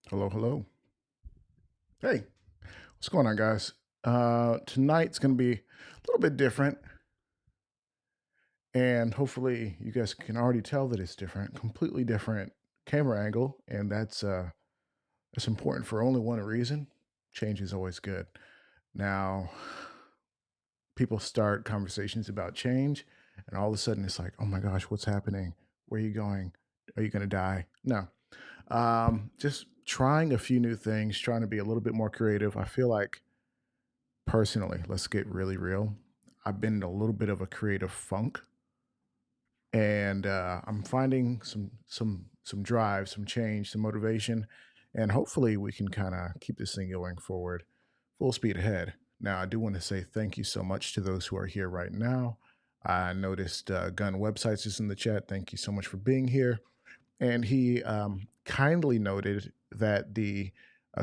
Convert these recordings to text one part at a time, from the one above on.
Hello, hello. Hey, what's going on, guys? Tonight's going to be a little bit different, and hopefully, you guys can already tell that it's different, completely different camera angle, and that's important for only one reason. Change is always good. Now, people start conversations about change, and all of a sudden, it's like, oh my gosh, what's happening? Where are you going? Are you going to die? No, just trying a few new things, trying to be a little bit more creative. I feel like personally, let's get really real. I've been in a little bit of a creative funk, and I'm finding some drive, some change, some motivation, and hopefully we can kind of keep this thing going forward, full speed ahead. Now, I do want to say thank you so much to those who are here right now. I noticed Gun Websites is in the chat. Thank you so much for being here. And he kindly noted that the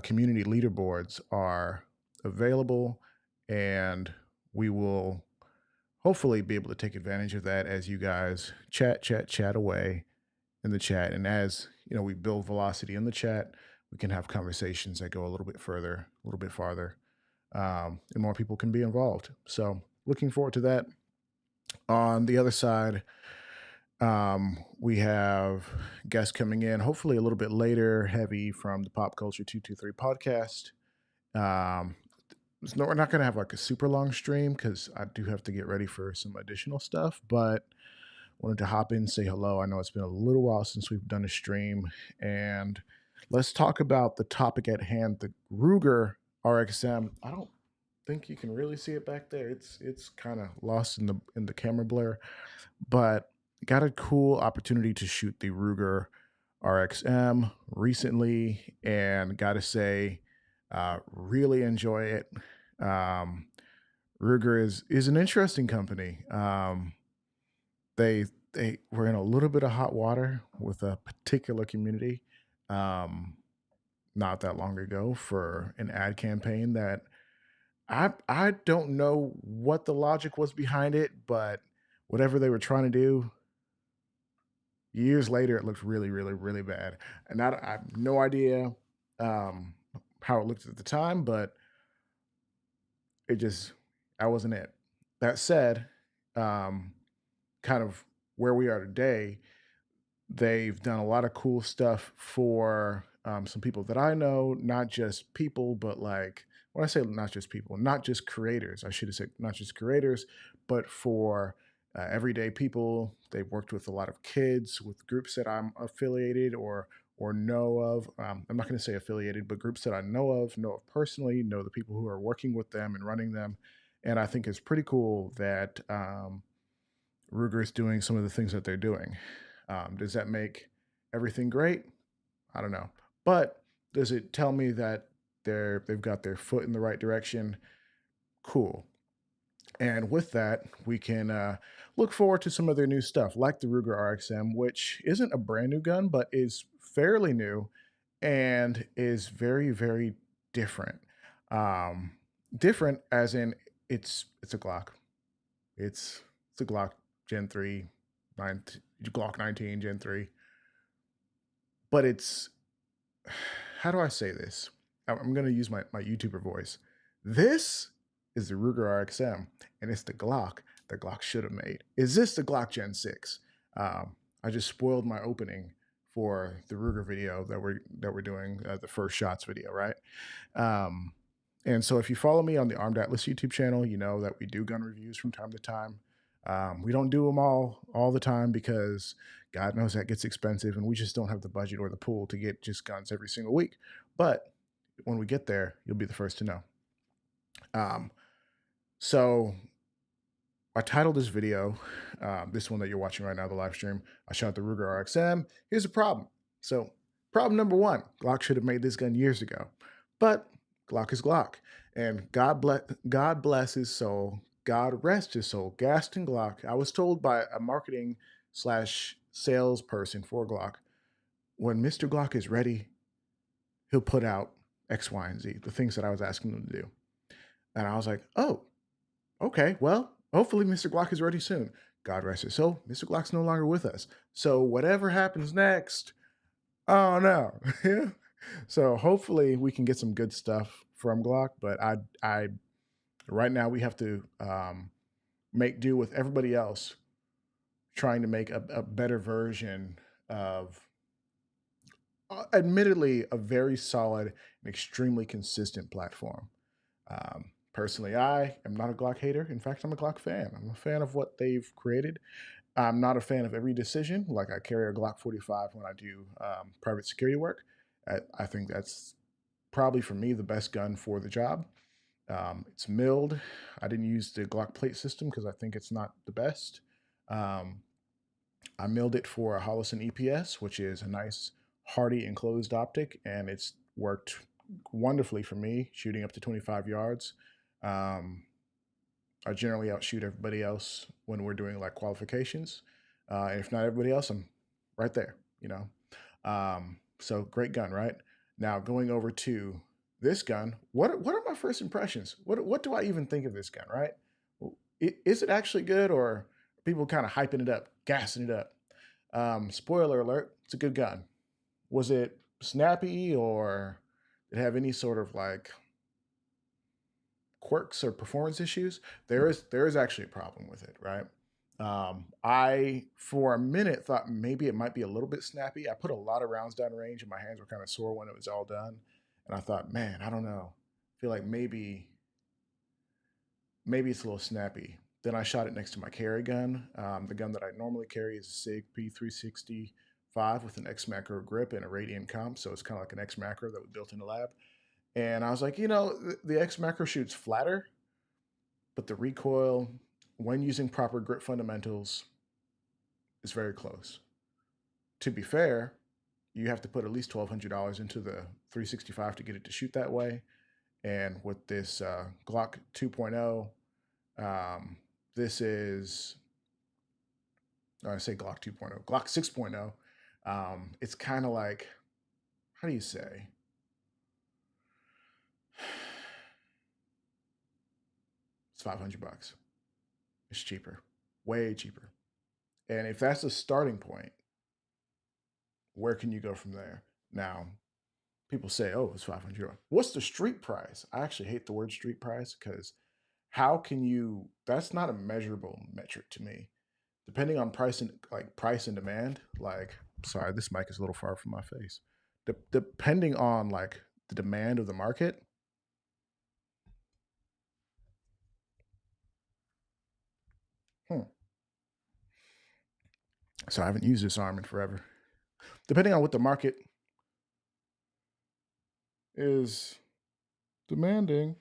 community leaderboards are available, and we will hopefully be able to take advantage of that as you guys chat away in the chat. And as you know, we build velocity in the chat, we can have conversations that go a little bit further, a little bit farther, and more people can be involved. So, looking forward to that. On the other side, we have guests coming in, hopefully a little bit later, heavy from the Pop Culture 223 podcast. Um, we're not going to have like a super long stream because I do have to get ready for some additional stuff, but wanted to hop in, say hello. I know it's been a little while since we've done a stream, and let's talk about the topic at hand, the Ruger RXM. I don't think you can really see it back there. It's kind of lost in the camera blur, but got a cool opportunity to shoot the Ruger RXM recently, and got to say, really enjoy it. Um, Ruger is an interesting company. They were in a little bit of hot water with a particular community um, not that long ago for an ad campaign that I don't know what the logic was behind it, but whatever they were trying to do, years later, it looked really, really, really bad. And I have no idea um, how it looked at the time, but it just, that wasn't it. That said, um, kind of where we are today, they've done a lot of cool stuff for some people that I know, not just people, but like when I say not just people, not just creators, I should have said not just creators, but for everyday people. They've worked with a lot of kids, with groups that I'm affiliated or know of. I'm not going to say affiliated, but groups that I know of personally, know the people who are working with them and running them. And I think it's pretty cool that Ruger is doing some of the things that they're doing. Does that make everything great? I don't know, but does it tell me that they've got their foot in the right direction? Cool. And with that, we can look forward to some of their new stuff, like the Ruger RXM, which isn't a brand new gun, but is fairly new and is very, very different. Um, Different as in it's a Glock. It's a Glock Gen 3, Glock 19 Gen 3. But it's, how do I say this? I'm going to use my YouTuber voice. This is the Ruger RXM, and it's the Glock should have made. Is this the Glock Gen 6? I just spoiled my opening for the Ruger video that we're doing, the first shots video, right? Um, and so if you follow me on the Armed Atlas YouTube channel, you know that we do gun reviews from time to time. We don't do them all the time because God knows that gets expensive, and we just don't have the budget or the pool to get just guns every single week. But when we get there, you'll be the first to know. Um, so I titled this video, this one that you're watching right now, the live stream. I shot the Ruger RXM. Here's the problem. So problem number one: Glock should have made this gun years ago, but Glock is Glock, and God bless his soul. God rest his soul. Gaston Glock. I was told by a marketing slash salesperson for Glock, when Mr. Glock is ready, he'll put out X, Y, and Z, the things that I was asking him to do. And I was like, oh, okay, well, hopefully Mr. Glock is ready soon. God rest his soul. Mr. Glock's no longer with us. So whatever happens next, oh no. So hopefully we can get some good stuff from Glock, but I right now we have to make do with everybody else trying to make a better version of admittedly a very solid and extremely consistent platform. Personally, I am not a Glock hater. In fact, I'm a Glock fan. I'm a fan of what they've created. I'm not a fan of every decision. Like I carry a Glock 45 when I do private security work. I think that's probably for me the best gun for the job. It's milled. I didn't use the Glock plate system because I think it's not the best. Um, I milled it for a Holosun EPS, which is a nice, hardy enclosed optic, and it's worked wonderfully for me, shooting up to 25 yards. Um, I generally outshoot everybody else when we're doing like qualifications. And if not everybody else, I'm right there, you know. So great gun, right? Now going over to this gun, what are my first impressions? What do I even think of this gun, right? Is it actually good, or are people kind of hyping it up, gassing it up? Spoiler alert, it's a good gun. Was it snappy, or did it have any sort of like quirks or performance issues? There is actually a problem with it, right? I for a minute thought maybe it might be a little bit snappy. I put a lot of rounds down range, and my hands were kind of sore when it was all done. And I thought, man, I don't know. I feel like maybe it's a little snappy. Then I shot it next to my carry gun. The gun that I normally carry is a SIG P365 with an X macro grip and a radiant comp, so it's kind of like an X macro that we built in the lab. And I was like, the X macro shoots flatter, but the recoil, when using proper grip fundamentals, is very close. To be fair, you have to put at least $1,200 into the 365 to get it to shoot that way. And with this Glock 2.0, this is, I say Glock 2.0, Glock 6.0. It's kind of like, how do you say? It's $500. It's cheaper, way cheaper. And if that's a starting point, where can you go from there? Now, people say, "Oh, it's 500." What's the street price? I actually hate the word street price because how can you? That's not a measurable metric to me. Depending on price and like price and demand. Like, sorry, this mic is a little far from my face. Depending on like the demand of the market. Hmm. So I haven't used this arm in forever. Depending on what the market is demanding,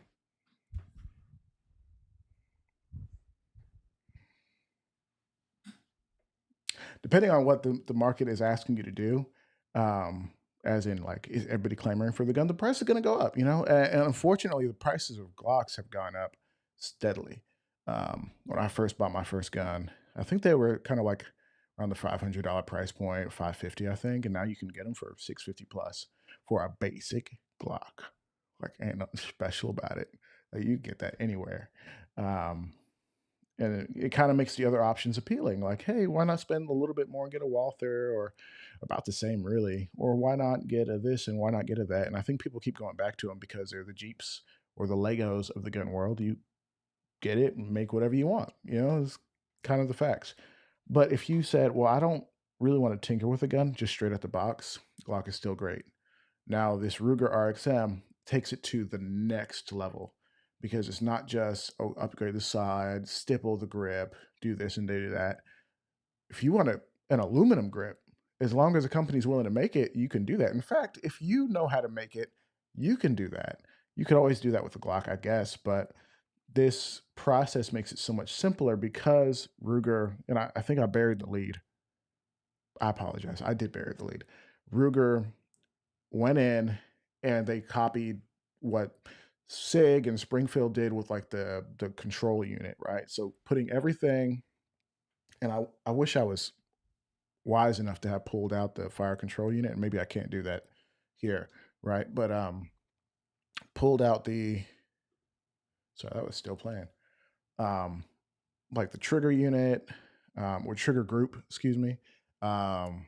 depending on what the market is asking you to do, um, as in like is everybody clamoring for the gun, the price is going to go up, and unfortunately the prices of Glocks have gone up steadily. When I first bought my first gun, I think they were kind of like around the $500 price point, 550, I think, and now you can get them for 650 plus for a basic Glock. Like ain't nothing special about it. Like, you get that anywhere. Um, and it kind of makes the other options appealing. Like, hey, why not spend a little bit more and get a Walther, or about the same, really? Or why not get a this and why not get a that? And I think people keep going back to them because they're the Jeeps or the Legos of the gun world. You get it and make whatever you want. It's kind of the facts. But if you said, well, I don't really want to tinker with a gun, just straight out the box, Glock is still great. Now, this Ruger RXM takes it to the next level because it's not just, oh, upgrade the side, stipple the grip, do this and do that. If you want an aluminum grip, as long as the company's willing to make it, you can do that. In fact, if you know how to make it, you can do that. You could always do that with the Glock, I guess, but this process makes it so much simpler because Ruger, and I think I buried the lead. I apologize. I did bury the lead. Ruger went in and they copied what SIG and Springfield did with like the control unit, right? So putting everything, and I wish I was wise enough to have pulled out the fire control unit, and maybe I can't do that here, right? But pulled out the, sorry, that was still playing. Um like the trigger unit, or trigger group, excuse me, um,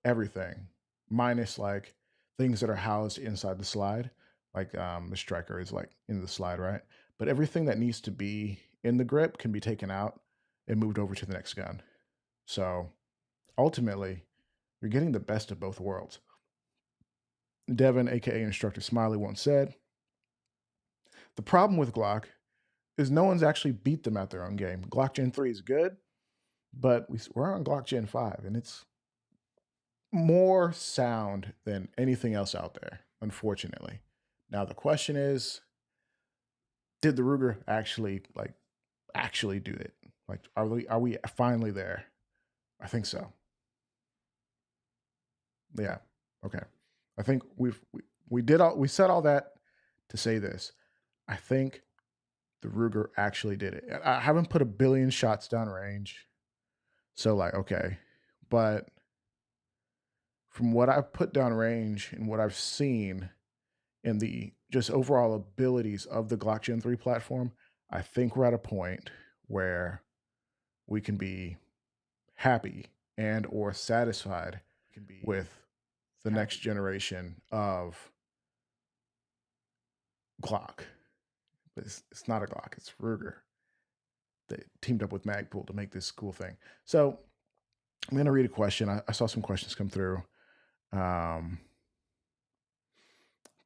everything minus like things that are housed inside the slide, like the striker is like in the slide, right? But everything that needs to be in the grip can be taken out and moved over to the next gun. So ultimately, you're getting the best of both worlds. Devin, aka Instructor Smiley, once said, "The problem with Glock is no one's actually beat them at their own game. Glock Gen 3 is good, but we're on Glock Gen 5, and it's more sound than anything else out there, unfortunately. Now the question is, did the Ruger actually do it? Like, are we finally there? I think so. Yeah. Okay. I think we said all that to say this. I think the Ruger actually did it. I haven't put a billion shots down range, so like okay, but from what I've put down range and what I've seen in the just overall abilities of the Glock Gen 3 platform, I think we're at a point where we can be happy and or satisfied with the next generation of Glock. But it's not a Glock, it's Ruger. They teamed up with Magpul to make this cool thing. So I'm going to read a question. I saw some questions come through. Um,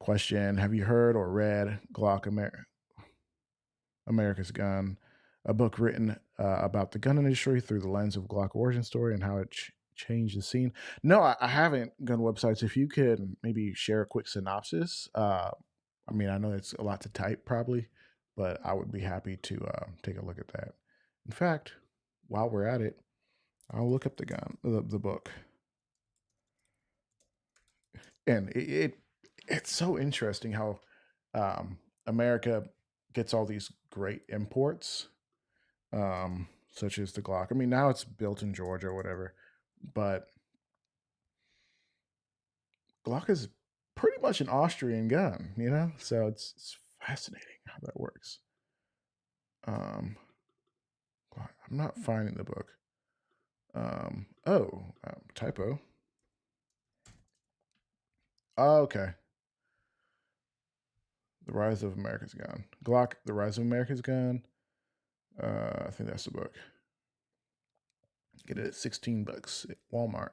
Question: have you heard or read America's Gun, a book written about the gun industry through the lens of Glock origin story and how it changed the scene? No, I haven't. Gun websites. If you could maybe share a quick synopsis. I mean, I know it's a lot to type probably, but I would be happy to take a look at that. In fact, while we're at it, I'll look up the book, and it's so interesting how America gets all these great imports, such as the Glock. I mean, now it's built in Georgia or whatever, but Glock is pretty much an Austrian gun, you know? So it's fascinating how that works. I'm not finding the book. Typo. Oh, okay. The Rise of America's Gun. Glock, The Rise of America's Gun. I think that's the book. Get it at $16 at Walmart.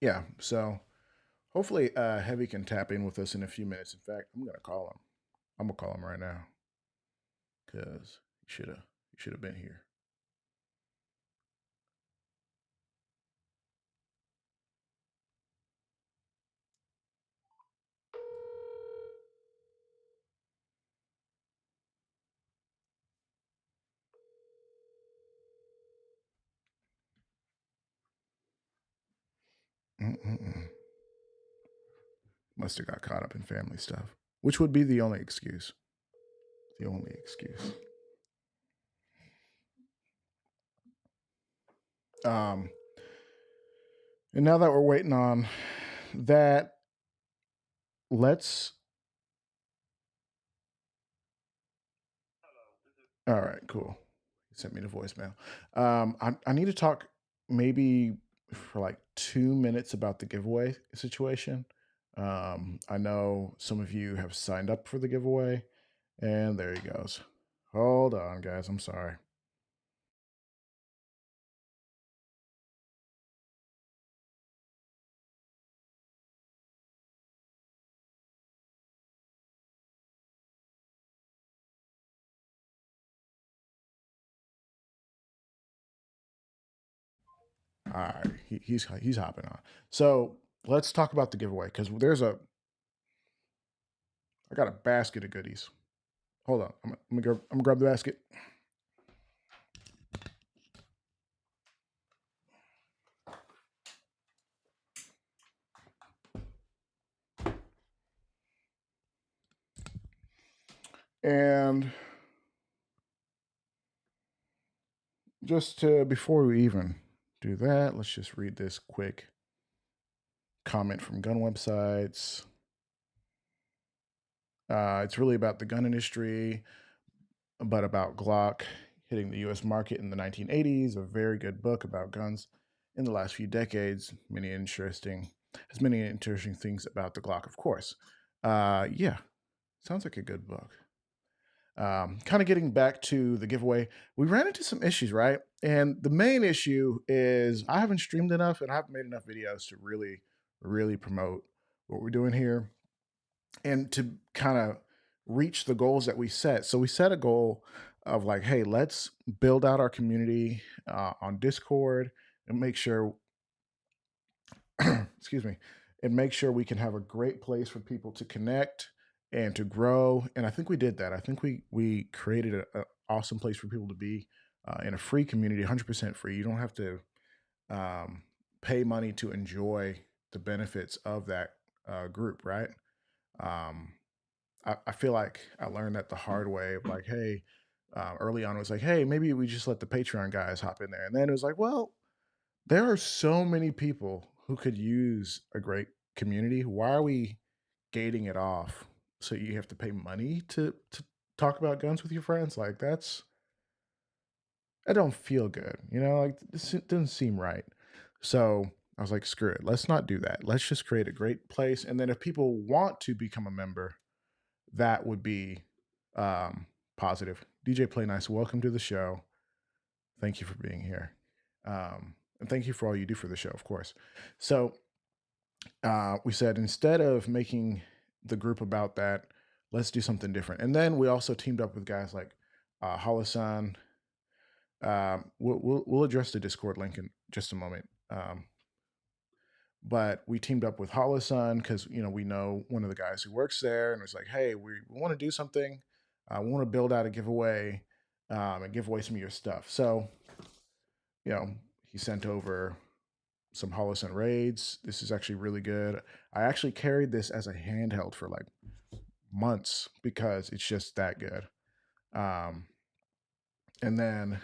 Yeah, so hopefully Heavy can tap in with us in a few minutes. In fact, I'm gonna call him. I'm gonna call him right now because he should have been here. Mm-mm-mm. Must have got caught up in family stuff, which would be the only excuse. The only excuse. Um, and now that we're waiting on that, let's. All right, cool. He sent me the voicemail. I need to talk maybe for like 2 minutes about the giveaway situation. I know some of you have signed up for the giveaway, and there he goes. Hold on, guys. I'm sorry. All right, he's hopping on. So let's talk about the giveaway because I got a basket of goodies. Hold on, I'm gonna grab the basket. And just before we even do that, let's just read this quick comment from gun websites. It's really about the gun industry, but about Glock hitting the US market in the 1980s, a very good book about guns in the last few decades. Many interesting things about the Glock, of course. Yeah, sounds like a good book. Kind of getting back to the giveaway, we ran into some issues, right? And the main issue is I haven't streamed enough and I haven't made enough videos to really promote what we're doing here and to kind of reach the goals that we set. So we set a goal of like, hey, let's build out our community on Discord and make sure, excuse me, and make sure we can have a great place for people to connect and to grow. And I think we did that. I think we created an awesome place for people to be in a free community, 100% free. You don't have to um, pay money to enjoy the benefits of that group, right? Um, I feel like I learned that the hard way of like, hey, early on it was like, hey, maybe we just let the Patreon guys hop in there. And then it was like, well, there are so many people who could use a great community. Why are we gating it off? So you have to pay money to talk about guns with your friends? Like that don't feel good, you know, like this doesn't seem right. So I was like, screw it. Let's not do that. Let's just create a great place. And then if people want to become a member, that would be um, positive. DJ Play Nice, welcome to the show. Thank you for being here. And thank you for all you do for the show, of course. So we said instead of making the group about that, let's do something different. And then we also teamed up with guys like Holosan. We'll address the Discord link in just a moment. But we teamed up with Holosun because we know one of the guys who works there, and it's like, hey, we want to do something. We want to build out a giveaway and give away some of your stuff. So he sent over some Holosun raids. This is actually really good. I actually carried this as a handheld for like months because it's just that good. And then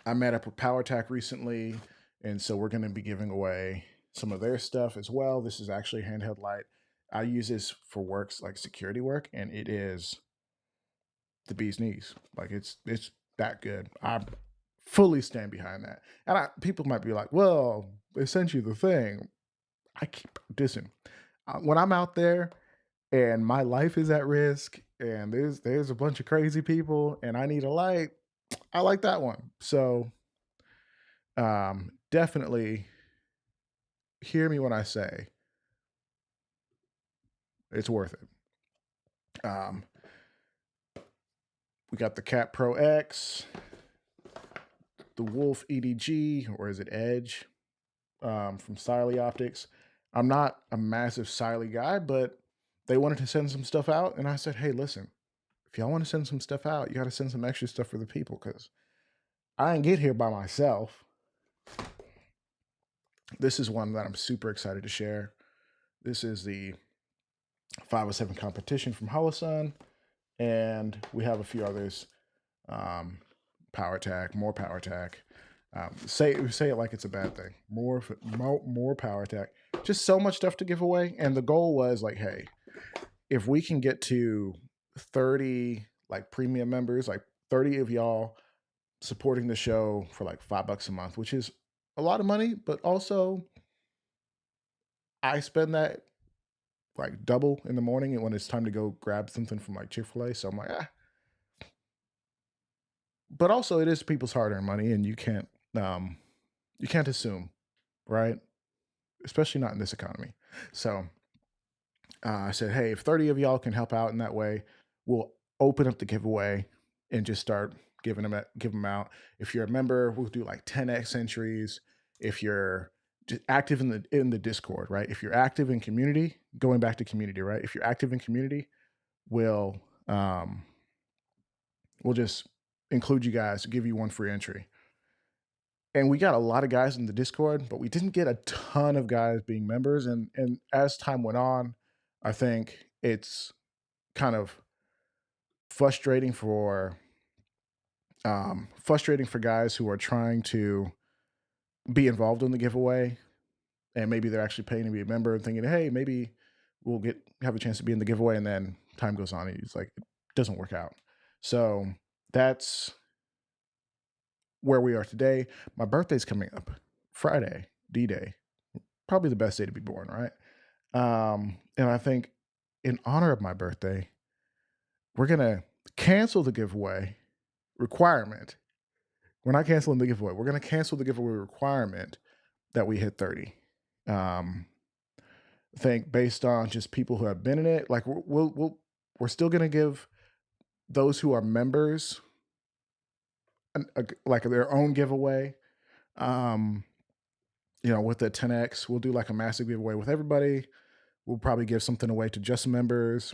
I met up with Power Attack recently, and so we're going to be giving away some of their stuff as well. This is actually a handheld light. I use this for works like security work, and it is the bee's knees. Like it's that good. I fully stand behind that. And people might be like, "Well, they sent you the thing." I keep listen. When I'm out there and my life is at risk, and there's a bunch of crazy people, and I need a light, I like that one. So definitely hear me when I say it's worth it. We got the Cat Pro X, the Wolf EDG, or is it Edge, from Siley Optics. I'm not a massive Siley guy, but they wanted to send some stuff out, and I said, hey, listen, if y'all want to send some stuff out, you got to send some extra stuff for the people because I didn't get here by myself. This is one that I'm super excited to share. This is the 507 competition from Holosun, and we have a few others. Power Attack, more Power Attack. Say it like it's a bad thing. More Power Attack. Just so much stuff to give away, and the goal was like, hey, if we can get to 30 like premium members, like 30 of y'all supporting the show for like $5 a month, which is a lot of money, but also I spend that like double in the morning and when it's time to go grab something from like Chick-fil-A. So I'm like, but also it is people's hard-earned money, and you can't assume, right? Especially not in this economy. So I said, hey, if 30 of y'all can help out in that way, we'll open up the giveaway and just start give them out. If you're a member, we'll do like 10x entries. If you're just active in the Discord, right? If you're active in community, going back to community, right? If you're active in community, we'll just include you guys, give you one free entry. And we got a lot of guys in the Discord, but we didn't get a ton of guys being members. And as time went on, I think it's kind of frustrating for guys who are trying to be involved in the giveaway, and maybe they're actually paying to be a member and thinking, hey, maybe we'll have a chance to be in the giveaway, and then time goes on and it's like it doesn't work out. So that's where we are today. My birthday's coming up Friday, D-Day, probably the best day to be born, right? And I think in honor of my birthday, we're gonna cancel the giveaway requirement. We're not canceling the giveaway. We're gonna cancel the giveaway requirement that we hit 30. Um, I think based on just people who have been in it, like we're still gonna give those who are members like their own giveaway. Um, with the 10x, we'll do like a massive giveaway with everybody. We'll probably give something away to just members,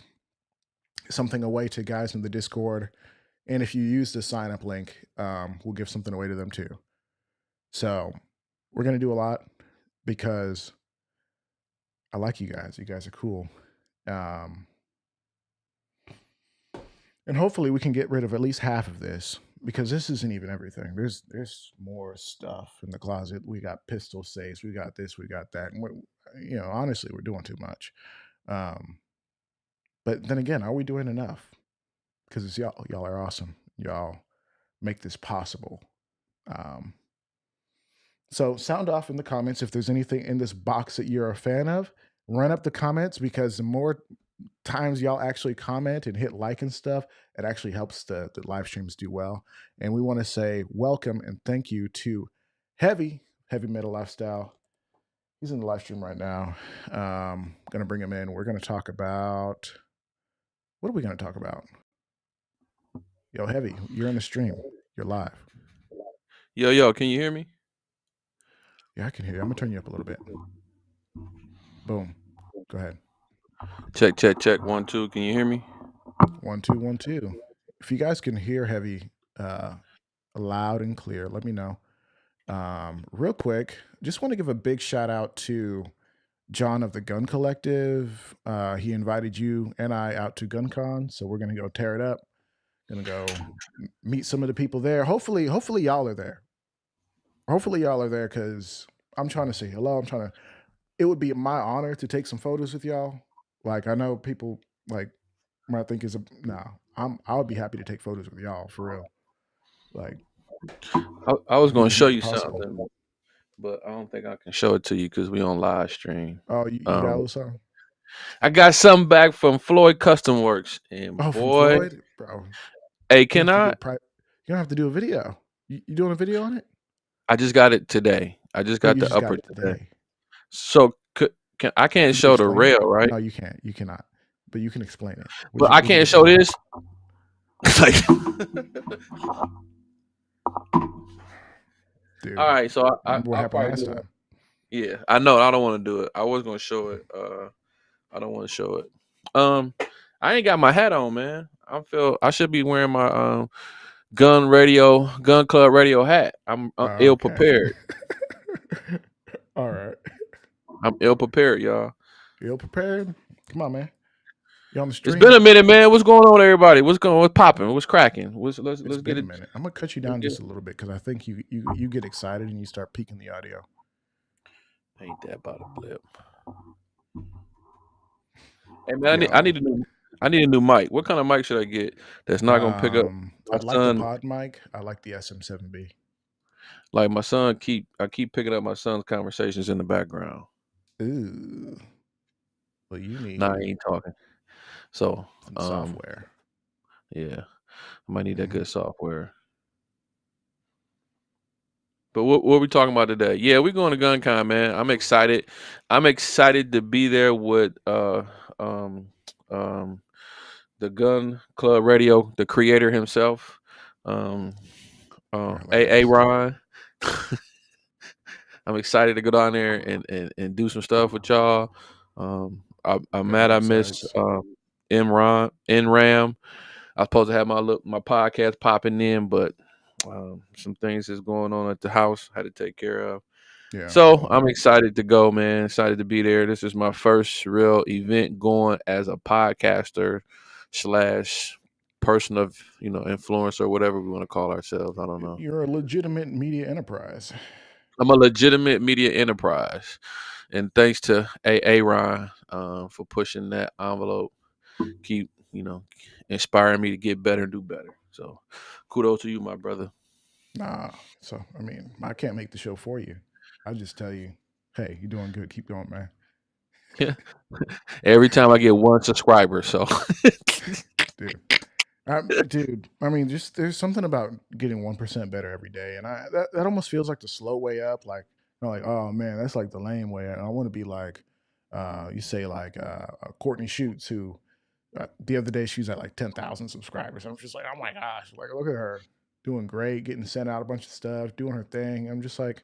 something away to guys in the Discord, and if you use the sign up link, we'll give something away to them too. So we're gonna do a lot because I like you guys. You guys are cool. Um, and hopefully we can get rid of at least half of this because this isn't even everything. There's more stuff in the closet. We got pistol safes. We got this. We got that. And honestly, we're doing too much. Um, but then again, are we doing enough? Because it's y'all. Y'all are awesome. Y'all make this possible. Um, so sound off in the comments if there's anything in this box that you're a fan of. Run up the comments because the more times y'all actually comment and hit like and stuff, it actually helps the live streams do well. And we want to say welcome and thank you to Heavy Metal Lifestyle. He's in the live stream right now. Gonna bring him in. We're gonna talk about what are we gonna talk about? Yo, Heavy, you're in the stream. You're live. Yo, can you hear me? Yeah, I can hear you. I'm gonna turn you up a little bit. Boom. Go ahead. Check. 1, 2. Can you hear me? 1 2 1 2. If you guys can hear Heavy loud and clear, let me know. Real quick, just want to give a big shout out to John of the Gun Collective. He invited you and I out to GunCon, so we're gonna go tear it up. Gonna go meet some of the people there. Hopefully y'all are there. Hopefully y'all are there because I'm trying to say hello. I'm trying to. It would be my honor to take some photos with y'all. Like I know people like might think is a no. I would be happy to take photos with y'all for real. Like I was we gonna just show make it you possible. something, but I don't think I can show it to you because we on live stream. Oh, you got a Um, little something? I got something back from Floyd Custom Works, and Oh, from boy, Floyd, bro. hey, You can have to do I? a pri You don't have to do a video. You doing a video on it? I just got it today. I just Oh, got you the just got upper it today. today. So I can't You can show the explain it? rail, right? No, you can't. You cannot. But you can explain it. But I What'd you can't get to show do? this. Like, all Dude, right. So remember what I'll happened probably last do it. time? Yeah, I know. I don't want to do it. I was gonna show it. I don't want to show it. Um, I ain't got my hat on, man. I should be wearing my gun club radio hat. I'm ill Okay. prepared. All right. I'm ill prepared, y'all. You prepared? Come on, man. You on the It's been stream? a minute, man. What's going on, everybody? What's popping? What's cracking? It's Let's get been a it. minute. I'm gonna cut you Let's down get just it. a little bit because I think you get excited and you start peaking the audio. Ain't that about a blip? Hey man, Yo, I need a new mic. What kind of mic should I get that's not gonna pick up my I like the son? pod mic. I like the SM7B. Like I keep picking up my son's conversations in the background. Ooh, well, you Nah, I need ain't talking. So some software. yeah, I might need that Mhm. good software. But what are we talking about today? Yeah, we're going to GunCon, man. I'm excited. I'm excited to be there with um um the Gun Club Radio, the creator himself, um You're A hilarious. Ron. I'm excited to go down there and do some stuff with y'all. I'm Very mad I missed excited. NRAM. I was supposed to have my podcast popping in, but some things is going on at the house. Had to take care of. Yeah. So I'm excited to go, man. Excited to be there. This is my first real event going as a podcaster slash person of influencer, whatever we want to call ourselves. I don't know. You're a legitimate media enterprise. I'm a legitimate media enterprise, and thanks to Ron for pushing that envelope. Keep inspiring me to get better and do better. So, kudos to you, my brother. Nah. So I mean, I can't make the show for you. I just tell you, hey, you're doing good. Keep going, man. Every time I get one subscriber, so Dude. Dude, I mean, just there's something about getting 1% better every day, and that almost feels like the slow way up. Like, like, oh man, that's like the lame way. And I want to be like, you say like Courtney Shoots, who the other day she was at like 10,000 subscribers. I'm just like, oh my gosh, like look at her doing great, getting sent out a bunch of stuff, doing her thing. I'm just like,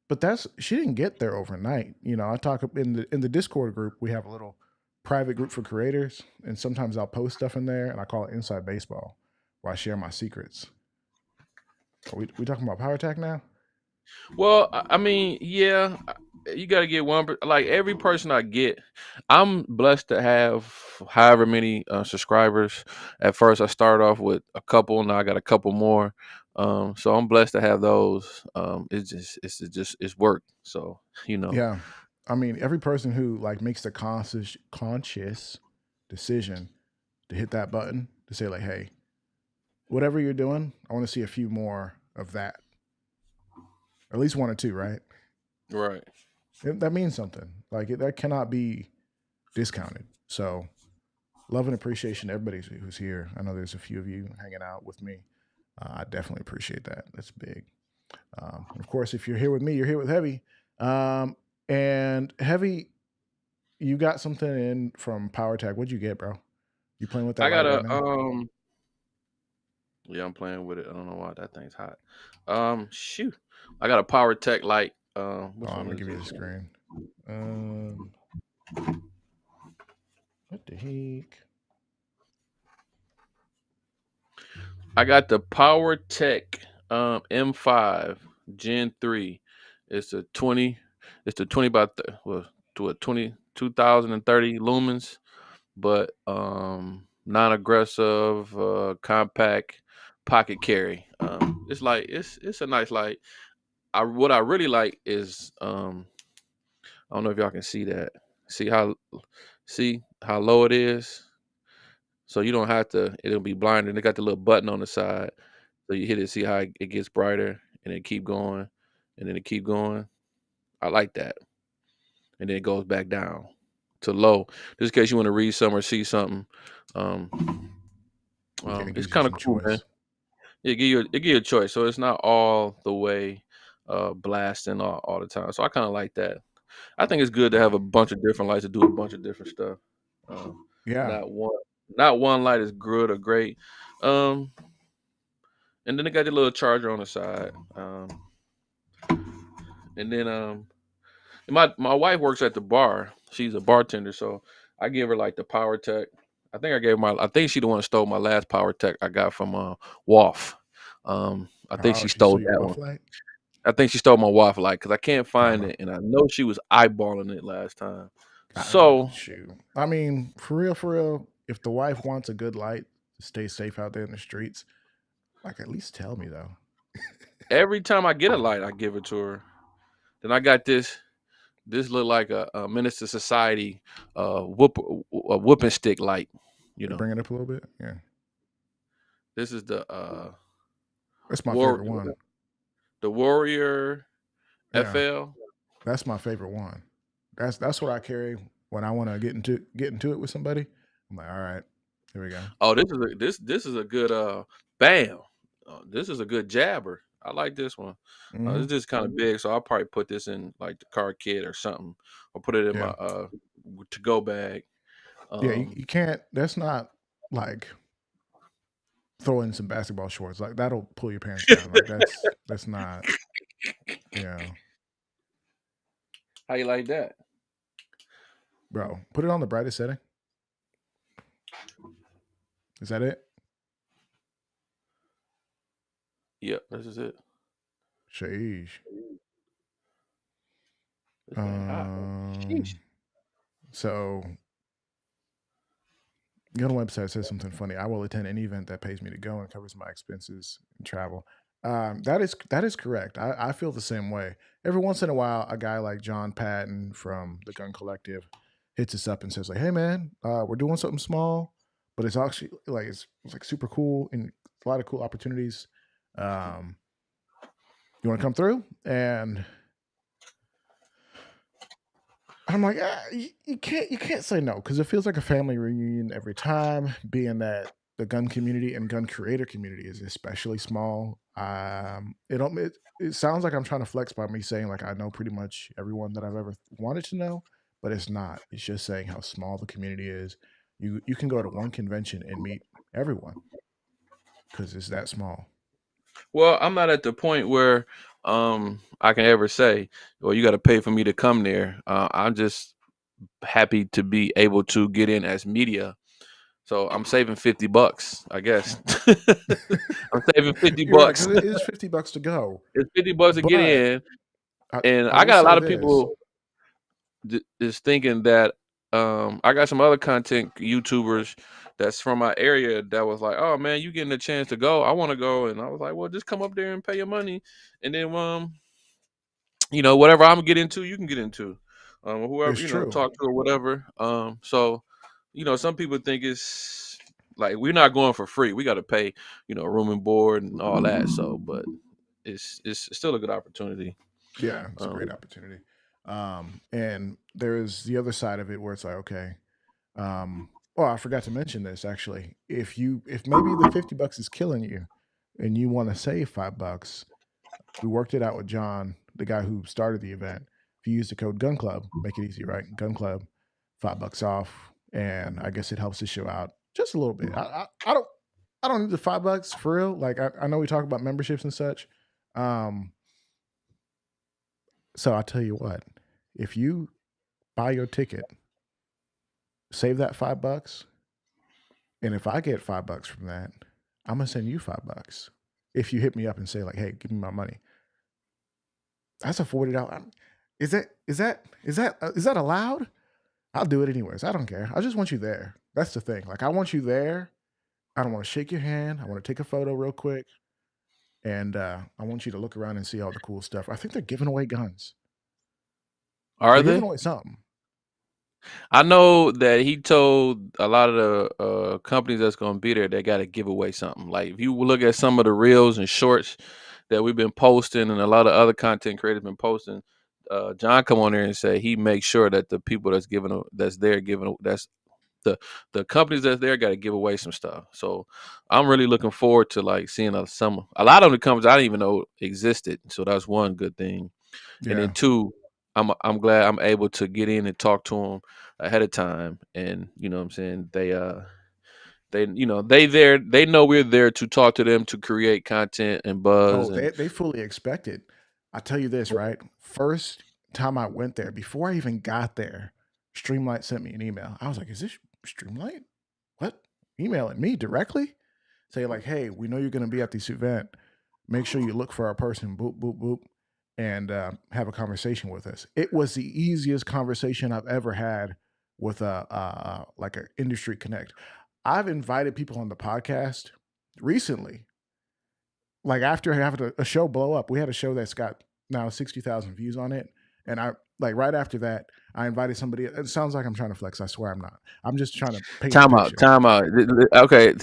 but that's she didn't get there overnight. I talk in the Discord group. We have a little private group for creators, and sometimes I'll post stuff in there, and I call it Inside Baseball, where I share my secrets. Are we talking about Power Attack now? well, I mean, yeah, you got to get one. Like every person I get, I'm blessed to have however many subscribers. At first, I started off with a couple, now I got a couple more. So I'm blessed to have those. It's work. So you know, Yeah, I mean, every person who like makes the conscious decision to hit that button to say like, hey, whatever you're doing, I want to see a few more of that, at least one or two, right? right? That means something. Like that cannot be discounted. So love and appreciation to everybody who's here. I know there's a few of you hanging out with me. I definitely appreciate that. That's big. Of course, if you're here with me, you're here with Heavy. And Heavy, you got something in from Power Tag. What'd you get, bro? You playing with that I got light right a now? Yeah, I'm playing with it. I don't know why that thing's hot. Shoot, I got a Power Tech light. Oh, Which I'm one gonna is give you the this? screen. Um, what the heck? I got the Power Tech M5 Gen 3. It's a 20. It's the 20 by well to a 20 2030 lumens, but non-aggressive, compact, pocket carry. It's like it's a nice light. I What I really like is I don't know if y'all can see that. See how see how low it is. So you don't have to. It'll be blinding. They got the little button on the side. So you hit it, see how it gets brighter, and then keep going, and then it keep going. I like that, and then it goes back down to low, just in case you want to read something or see something. Um, Yeah, it it's gives you kind of some cool, man. choice. It give you a choice, so it's not all the way blasting all the time. So I kind of like that. I think it's good to have a bunch of different lights to do a bunch of different stuff. Um, Yeah, not one, not one light is good or great. Um, and then they got the little charger on the side. And then my wife works at the bar. She's a bartender, so I give her like the Power Tech. I think she the one that stole my last Power Tech I got from Waff. I think oh, she she stole stole your that one. waffle light? I think she stole my Waff light because I can't find Uh, it, and I know she was eyeballing it last time. So shoot. I mean, for real, if the wife wants a good light to stay safe out there in the streets, like at least tell me though. every time I get a light, I give it to her. Then I got this. This look like a Minister Society a whooping stick light. You They know, bring it up a little bit. Yeah, this is the that's my war favorite one. the Warrior Yeah, FL. that's my favorite one. That's what I carry when I want to get into it with somebody. I'm like, all right, here we go. Oh, this is a good bam. This is a good jabber. I like this one. It's Hmm. just kind of big, so I'll probably put this in like the car kit or something, or put it in my Yeah, to go bag. yeah. You, Um, you can't. That's not like throw in some basketball shorts. Like that'll pull your pants down. Like that's not. Yeah, how you like that? bro. Put it on the brightest setting. Is that it? Yep, this is it. Sheesh. This thing hot, man. Sheesh. Um. So the other website says something funny. I will attend any event that pays me to go and covers my expenses and travel. That is correct. I feel the same way. Every once in a while, a guy like John Patton from the Gun Collective hits us up and says like, "Hey man, we're doing something small, but it's actually like it's like super cool and a lot of cool opportunities." Um, You want to come through? And I'm like, you can't say no because it feels like a family reunion every time. Being that the gun community and gun creator community is especially small. It sounds like I'm trying to flex by me saying like I know pretty much everyone that I've ever wanted to know, but it's not. It's just saying how small the community is. You can go to one convention and meet everyone because it's that small. Well, I'm not at the point where I can ever say, "Well, you got to pay for me to come there." I'm just happy to be able to get in as media. So I'm saving $50, I guess. I'm saving 50 You're right bucks. because it is $50 to go, It's $50 to get but in, and I I will got a say lot of this. people is thinking that I got some other content YouTubers that's from my area that was like, "Oh man, you getting a chance to go? I want to go." And I was like, "Well, just come up there and pay your money, and then whatever I'm get into, you can get into, whoever It's true. talk to or whatever." So some people think it's like we're not going for free. We got to pay, room and board and all that. So, but it's still a good opportunity. Yeah, it's a Um, great opportunity. And there is the other side of it where it's like, okay, oh, I forgot to mention this actually. If maybe the $50 is killing you and you want to save $5, we worked it out with John, the guy who started the event. If you use the code Gun Club, make it easy, right? Gun Club, $5 off, and I guess it helps the show out just a little bit. I don't need the $5 for real. Like I know we talk about memberships and such. Um, so I'll tell you what, if you buy your ticket, save that $5, and if I get $5 from that, I'm gonna send you $5. If you hit me up and say like, "Hey, give me my money," that's a $40. Is that allowed? I'll do it anyways. I don't care. I just want you there. That's the thing. Like I want you there. I don't want to shake your hand. I want to take a photo real quick, and I want you to look around and see all the cool stuff. I think they're giving away guns. are They're giving they? away something. I know that he told a lot of the companies that's going to be there, they got to give away something. Like if you look at some of the reels and shorts that we've been posting, and a lot of other content creators been posting, John come on there and say he makes sure that the people that's there giving that's the companies that's there got to give away some stuff. So I'm really looking forward to like seeing a lot of the companies I didn't even know existed. So that's one good thing. And then Yeah. two, I'm glad I'm able to get in and talk to them ahead of time, and what I'm saying, they know we're there to talk to them to create content and buzz Oh, and they fully expect it. I tell you this, right? First time I went there, before I even got there, Streamlight sent me an email. I was like, "Is this Streamlight? What? Emailing me directly? Say like, hey, we know you're going to be at this event. Make sure you look for our person. Boop boop boop, and have a conversation with us." It was the easiest conversation I've ever had with a like an industry connect. I've invited people on the podcast recently, like after having a show blow up. We had a show that's got now 60,000 views on it, and I like right after that I invited somebody. It sounds like I'm trying to flex. I swear I'm not. I'm just trying to paint the time out, picture. time out. Okay,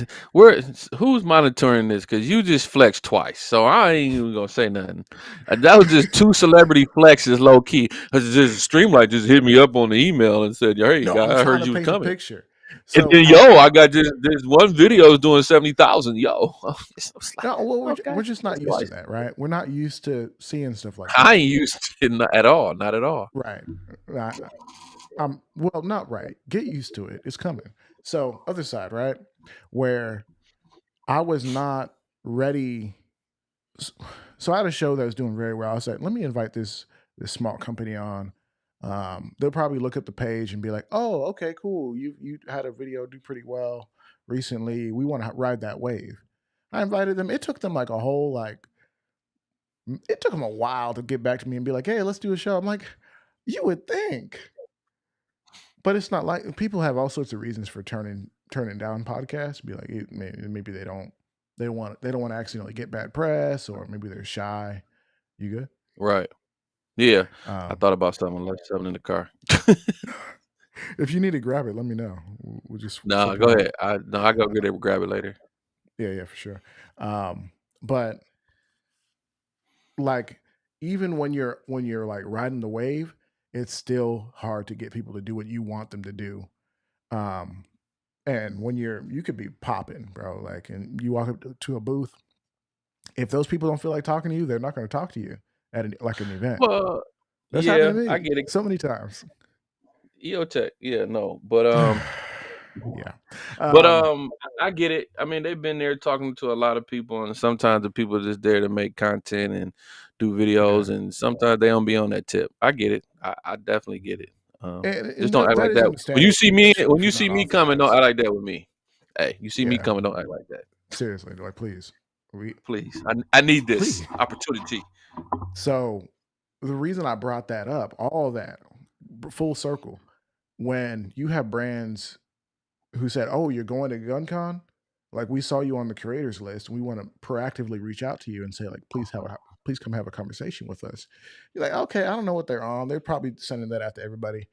who's monitoring this? Because you just flexed twice, so I ain't even gonna say nothing. That was just two celebrity flexes, low key. Cause just Streamlight just hit me up on the email and said, "Hey, No, I'm guy, I trying heard to you was paint the coming." picture. And So then I I got this one video is doing 70,000. Yo, I was like, no, well okay, we're just that's not used to twice. that, right? We're not used to seeing stuff like I that, ain't used to it at all, not at all. right? I, well, not right. Get used to it. It's coming. So other side, right? Where I was not ready. So I had a show that was doing very well. I said, let me invite this small company on. They'll probably look at the page and be like, "Oh, okay, cool. You had a video do pretty well recently. We want to ride that wave." I invited them. It took them like a whole like it took them a while to get back to me and be like, "Hey, let's do a show." I'm like, you would think, but it's not like people have all sorts of reasons for turning down podcasts. Be like, maybe they don't want to accidentally get bad press, or maybe they're shy. You good? Right. Yeah. I Um, thought about something, left something in the car. if you need to grab it, let me know. We'll just Nah, flip go it ahead. over. I go get it, grab it later. Yeah, yeah, for sure. But like even when you're like riding the wave, it's still hard to get people to do what you want them to do. Um, and when you could be popping, bro, like, and you walk up to a booth, if those people don't feel like talking to you, they're not going to talk to you at like an event. Well, That's happened yeah, to I me get it. so many times. EOTech, yeah, no, but Yeah. but Um, I get it. I mean, they've been there talking to a lot of people, and sometimes the people are just there to make content and do yeah. videos, and sometimes they don't be on that tip. I get it. I definitely get it. Just And don't act that like is that. When you understandable, see me, especially when if you you're see not me coming, don't authorized. act like that with me. Hey, you see me Yeah. coming, don't act like that, Seriously, like, please. We please. I need this please. opportunity. So the reason I brought that up, all that full circle, when you have brands who said, "Oh, you're going to GunCon? Like we saw you on the creators list. We want to proactively reach out to you and say, like, please come have a conversation with us." You're like, okay, I don't know what they're on. They're probably sending that out to everybody.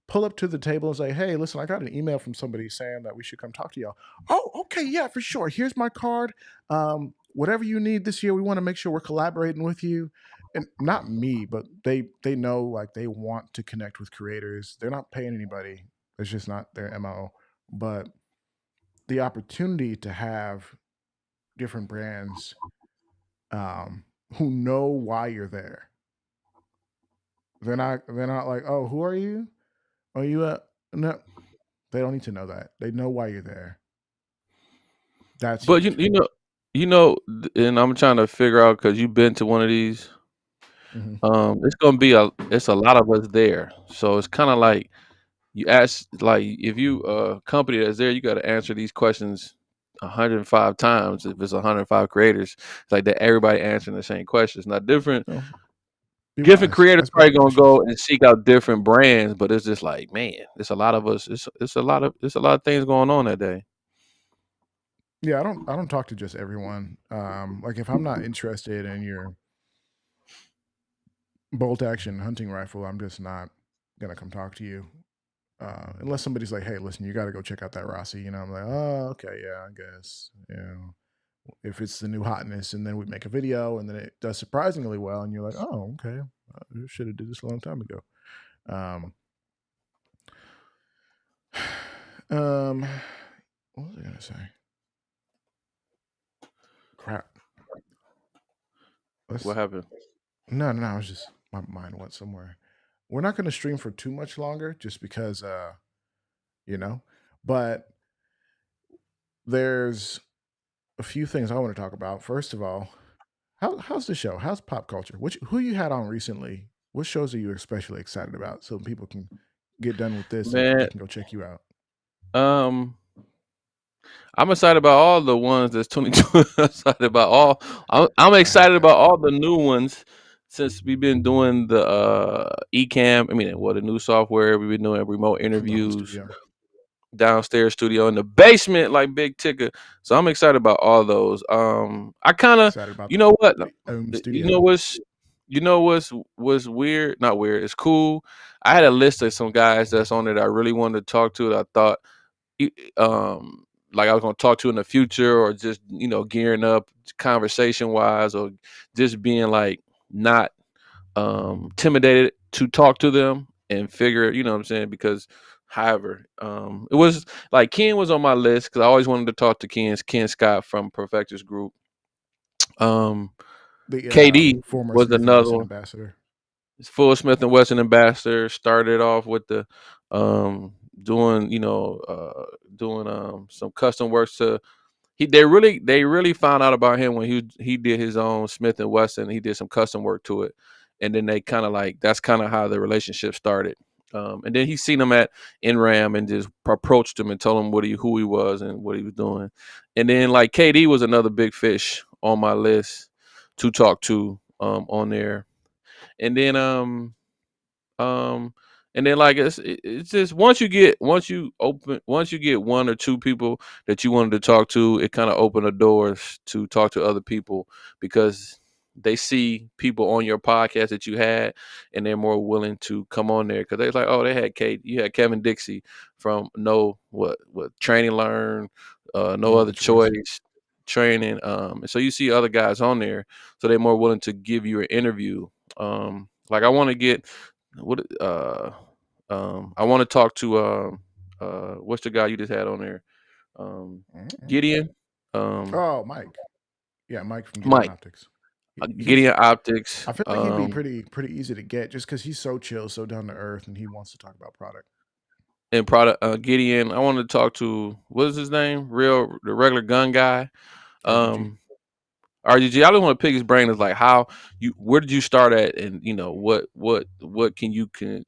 Pull up to the table and say, "Hey, listen, I got an email from somebody saying that we should come talk to y'all." "Oh, okay, yeah, for sure. Here's my card. Whatever you need this year, we want to make sure we're collaborating with you." And not me, but they know, like, they want to connect with creators. They're not paying anybody. It's just not their MO. But the opportunity to have different brands who know why you're there. They're not like, "Oh, who are you? Are you a?" No, they don't need to know that. They know why you're there. That's But huge. and I'm trying to figure out because you've been to one of these. Mhm. It's a lot of us there, so it's kind of like you ask, like, if you company that's there, you got to answer these questions 105 times. If it's 105 creators, it's like that everybody answering the same questions. Now, So be different wise. creators Ask better probably gonna questions. go and seek out different brands, but it's just like, man, it's a lot of us. It's a lot of things going on that day. Yeah, I don't talk to just everyone. Like if I'm not interested in your bolt action hunting rifle, I'm just not gonna come talk to you. Unless somebody's like, "Hey, listen, you got to go check out that Rossi." I'm like, "Oh, okay, yeah, I guess." If it's the new hotness, and then we make a video, and then it does surprisingly well, and you're like, "Oh, okay, I should have did this a long time ago." Um, um, what was I gonna say? Crap. What Let's happened? No, no, no. I was just my mind went somewhere. We're not gonna stream for too much longer, just because, you know. But there's a few things I want to talk about. First of all, how's the show? How's pop culture? Who you had on recently? What shows are you especially excited about so people can get done with this and they Man, can go check you out? um, I'm excited about all the ones that's 22. I'm excited about all. I'm I hate excited that. about all the new ones since we've been doing the eCam. I mean, the new software. We've been doing remote From the home interviews, studio. downstairs studio in the basement, like Big Ticker. So I'm excited about all those. I kind of, Excited about you know what, the you studio. know what's weird, not weird. It's cool. I had a list of some guys that's on it that I really wanted to talk to. That I thought you- um like I was going to talk to in the future, or just gearing up conversation wise, or just being like not intimidated to talk to them and figure, what I'm saying, because however, it was like Ken was on my list because I always wanted to talk to Ken Scott from Perfectors Group. um The KD former was Smith and another Wesson one. ambassador. Full Smith and Wesson ambassador, started off with the um doing doing some custom works to they really found out about him when he did his own Smith and Wesson. He did some custom work to it, and then they kind of like that's kind of how the relationship started. And then he seen him at NRAM and just approached him and told him who he was and what he was doing. And then like KD was another big fish on my list to talk to on there. And then um, and then like it's just once you get one or two people that you wanted to talk to, it kind of opened the doors to talk to other people because they see people on your podcast that you had, and they're more willing to come on there because they're like, oh, you had Kevin Dixie from Training Learn, no No other other choice. choice. training. And so you see other guys on there, so they're more willing to give you an interview. Like I want to get what I want to talk to what's the guy you just had on there? Um, Mm-mm. Gideon. Um, Oh, Mike. Yeah, Mike from Gideon Mike. Optics. He's Gideon Optics. I feel like he'd be pretty easy to get just because he's so chill, so down to earth, and he wants to talk about product. And product Gideon. I want to talk to what is his name? The regular gun guy. RGG. Um, RGG. I don't want to pick his brain. Is like how where did you start at, and what can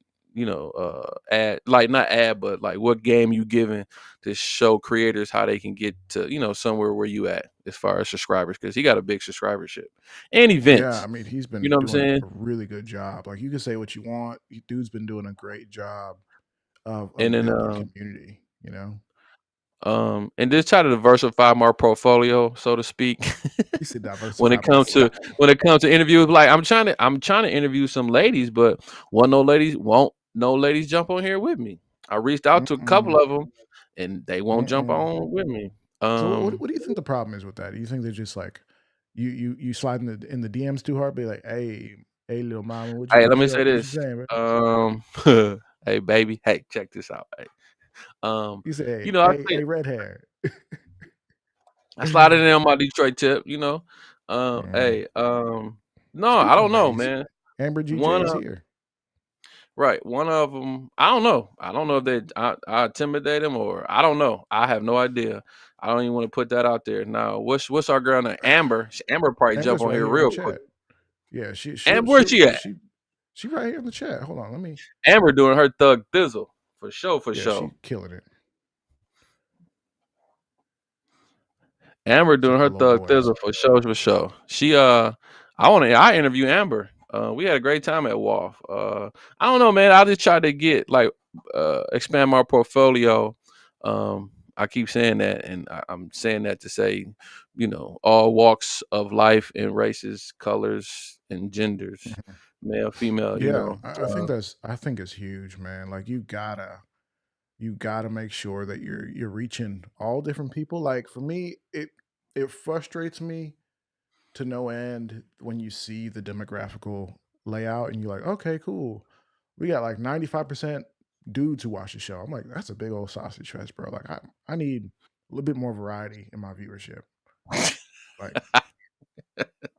add, like not add, but like what game you giving to show creators how they can get to somewhere where you at as far as subscribers, because he got a big subscribership and Yeah, I events. mean, he's You been know what I'm doing saying? a really good job. Like you can say what you want, dude's been doing a great job And of then building community. You know, and just try to diversify my portfolio, so to speak. he said when diversify it my comes to style. when it comes to interviews, like I'm trying to interview some ladies, but won't no ladies jump on here with me. I reached out to a couple Mm-mm, of them, and they won't jump mm-mm. on with me. So Um, what do you think the problem is with that? Do you think they're just like you slide in the DMs too hard, be like, hey, little mama, hey, let what me you say what you this. saying, bro? Hey baby, hey, check this out. Hey, um, You say, I say red hair. I slide it in on my Detroit tip. Mhm. Hey, no, I Speaking don't of know, ladies, man. Amber GJ One is of here. Right. One of them, I don't know. I don't know if I intimidate them, or I don't know. I have no idea. I don't even want to put that out there. Now, what's our girl name? Amber. Amber probably jump Amber's on right here here in the real quick. chat. Yeah, Amber, where's she at? she right here in the chat. Hold on, let me. Amber doing her thug thizzle for sure, for Yeah, she sure. killing it. Amber She doing got her a little thug voice. thizzle for sure, for sure. I interview Amber. We had a great time at WAF. I don't know, man. I just try to get like expand my portfolio. I keep saying that, and I'm saying that to say, all walks of life and races, colors, and genders, Mhm. male, female. Yeah, I think it's huge, man. Like you gotta make sure that you're reaching all different people. Like for me, it frustrates me to no end when you see the demographical layout and you're like, okay, cool. We got like 95% dudes who watch the show. I'm like, that's a big old sausage fest, bro. Like I need a little bit more variety in my viewership. Like,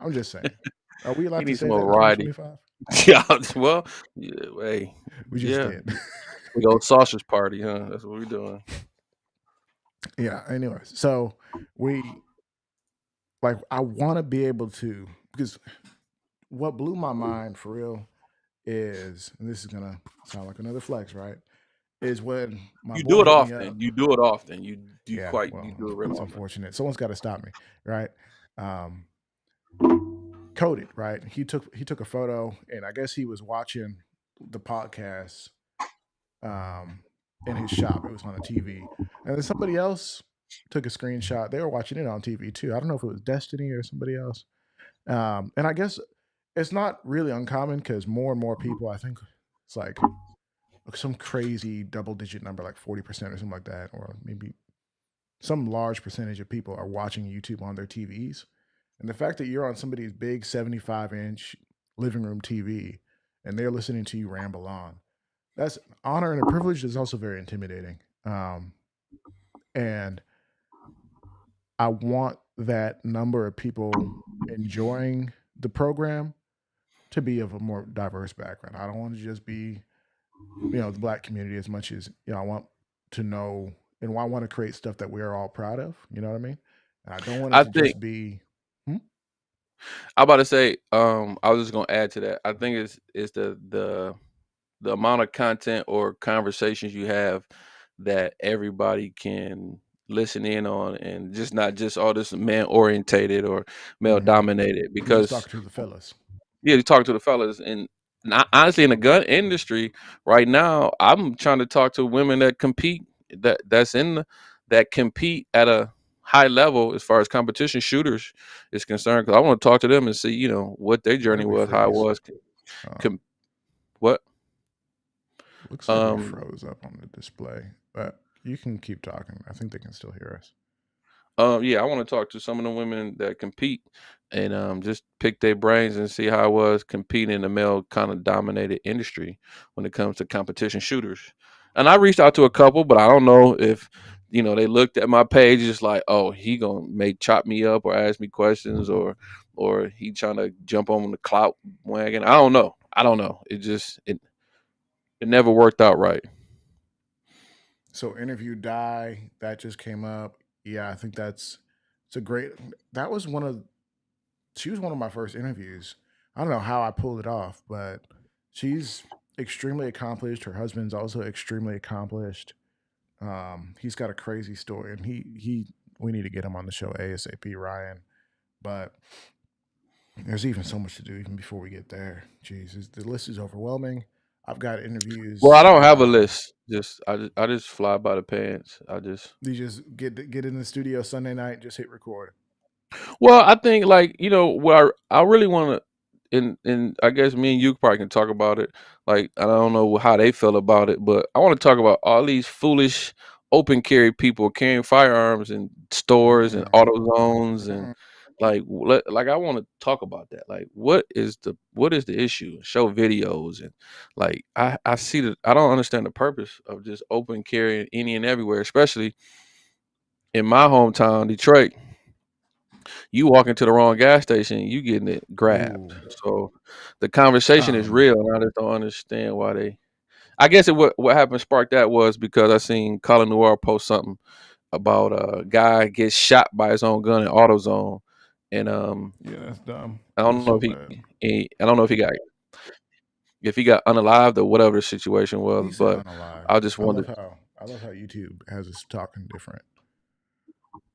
I'm just saying. Are we He allowed to needs some say that more in variety. 2025? Yeah, well, yeah, hey, We just yeah, did. big old sausage party, huh? That's what we're doing. Yeah. Anyways, so we like I want to be able to because what blew my mind for real is, and this is gonna sound like another flex, right? Is when my You do boy it hit me often. up. You do it often. Yeah, You well, do it real it's often. unfortunate. Someone's got to stop me, right? Um, Coded, right? He took a photo, and I guess he was watching the podcast in his shop. It was on a TV, and then somebody else took a screenshot. They were watching it on TV too. I don't know if it was Destiny or somebody else. And I guess it's not really uncommon because more and more people, I think it's like some crazy double digit number, like 40% or something like that, or maybe some large percentage of people are watching YouTube on their TVs. And the fact that you're on somebody's big 75-inch living room TV and they're listening to you ramble on, that's an honor and a privilege. That's also very intimidating. And I want that number of people enjoying the program to be of a more diverse background. I don't want to just be, the black community as much as, I want to know and I want to create stuff that we're all proud of. You know what I mean? And I don't want it I to think just be, hmm? I'm about to say, I was just gonna add to that. I think it's the amount of content or conversations you have that everybody can listen in on, and just not just all this man orientated or male Mhm. dominated, You're just because talking to the fellas. yeah, you talk to the fellas, and honestly, in the gun industry right now, I'm trying to talk to women that compete, that compete at a high level as far as competition shooters is concerned. Because I want to talk to them and see, what their Why journey did we was, how it freeze? was, Uh, com- what. looks like we Um, froze up on the display, but you can keep talking. I think they can still hear us. Yeah, I want to talk to some of the women that compete and just pick their brains and see how it was competing in the male kind of dominated industry when it comes to competition shooters. And I reached out to a couple, but I don't know if they looked at my page just like, oh, he gonna make chop me up or ask me questions or he trying to jump on the clout wagon. I don't know. I don't know. It never worked out right. So interview die that just came up. Yeah, I think it's a great. That was one of she was one of my first interviews. I don't know how I pulled it off, but she's extremely accomplished. Her husband's also extremely accomplished. He's got a crazy story, and he we need to get him on the show ASAP, Ryan. But there's even so much to do even before we get there. Jesus, the list is overwhelming. I've got Well, I interviews. don't have a list. I just fly by the pants. I just You just get in the studio Sunday night, just hit record. Well, I think like what I really want to, and I guess me and you probably can talk about it. Like I don't know how they feel about it, but I want to talk about all these foolish open carry people carrying firearms in stores and Mm-mm, auto zones and mm-mm. like I want to talk about that. Like what is the issue? Show videos and like I see that I don't understand the purpose of just open carrying any and everywhere, especially in my hometown, Detroit. You walk into the wrong gas station, you getting it grabbed. Ooh. So the conversation is Um. real, and I just don't understand why they. I guess what happened sparked that was because I seen Colin Noir post something about a guy gets shot by his own gun in AutoZone, and Yeah, that's dumb. I That's don't know so if bad. I don't know if he got unalived or whatever the situation was, He said but unalive. I just wondered, I love how YouTube has us talking different.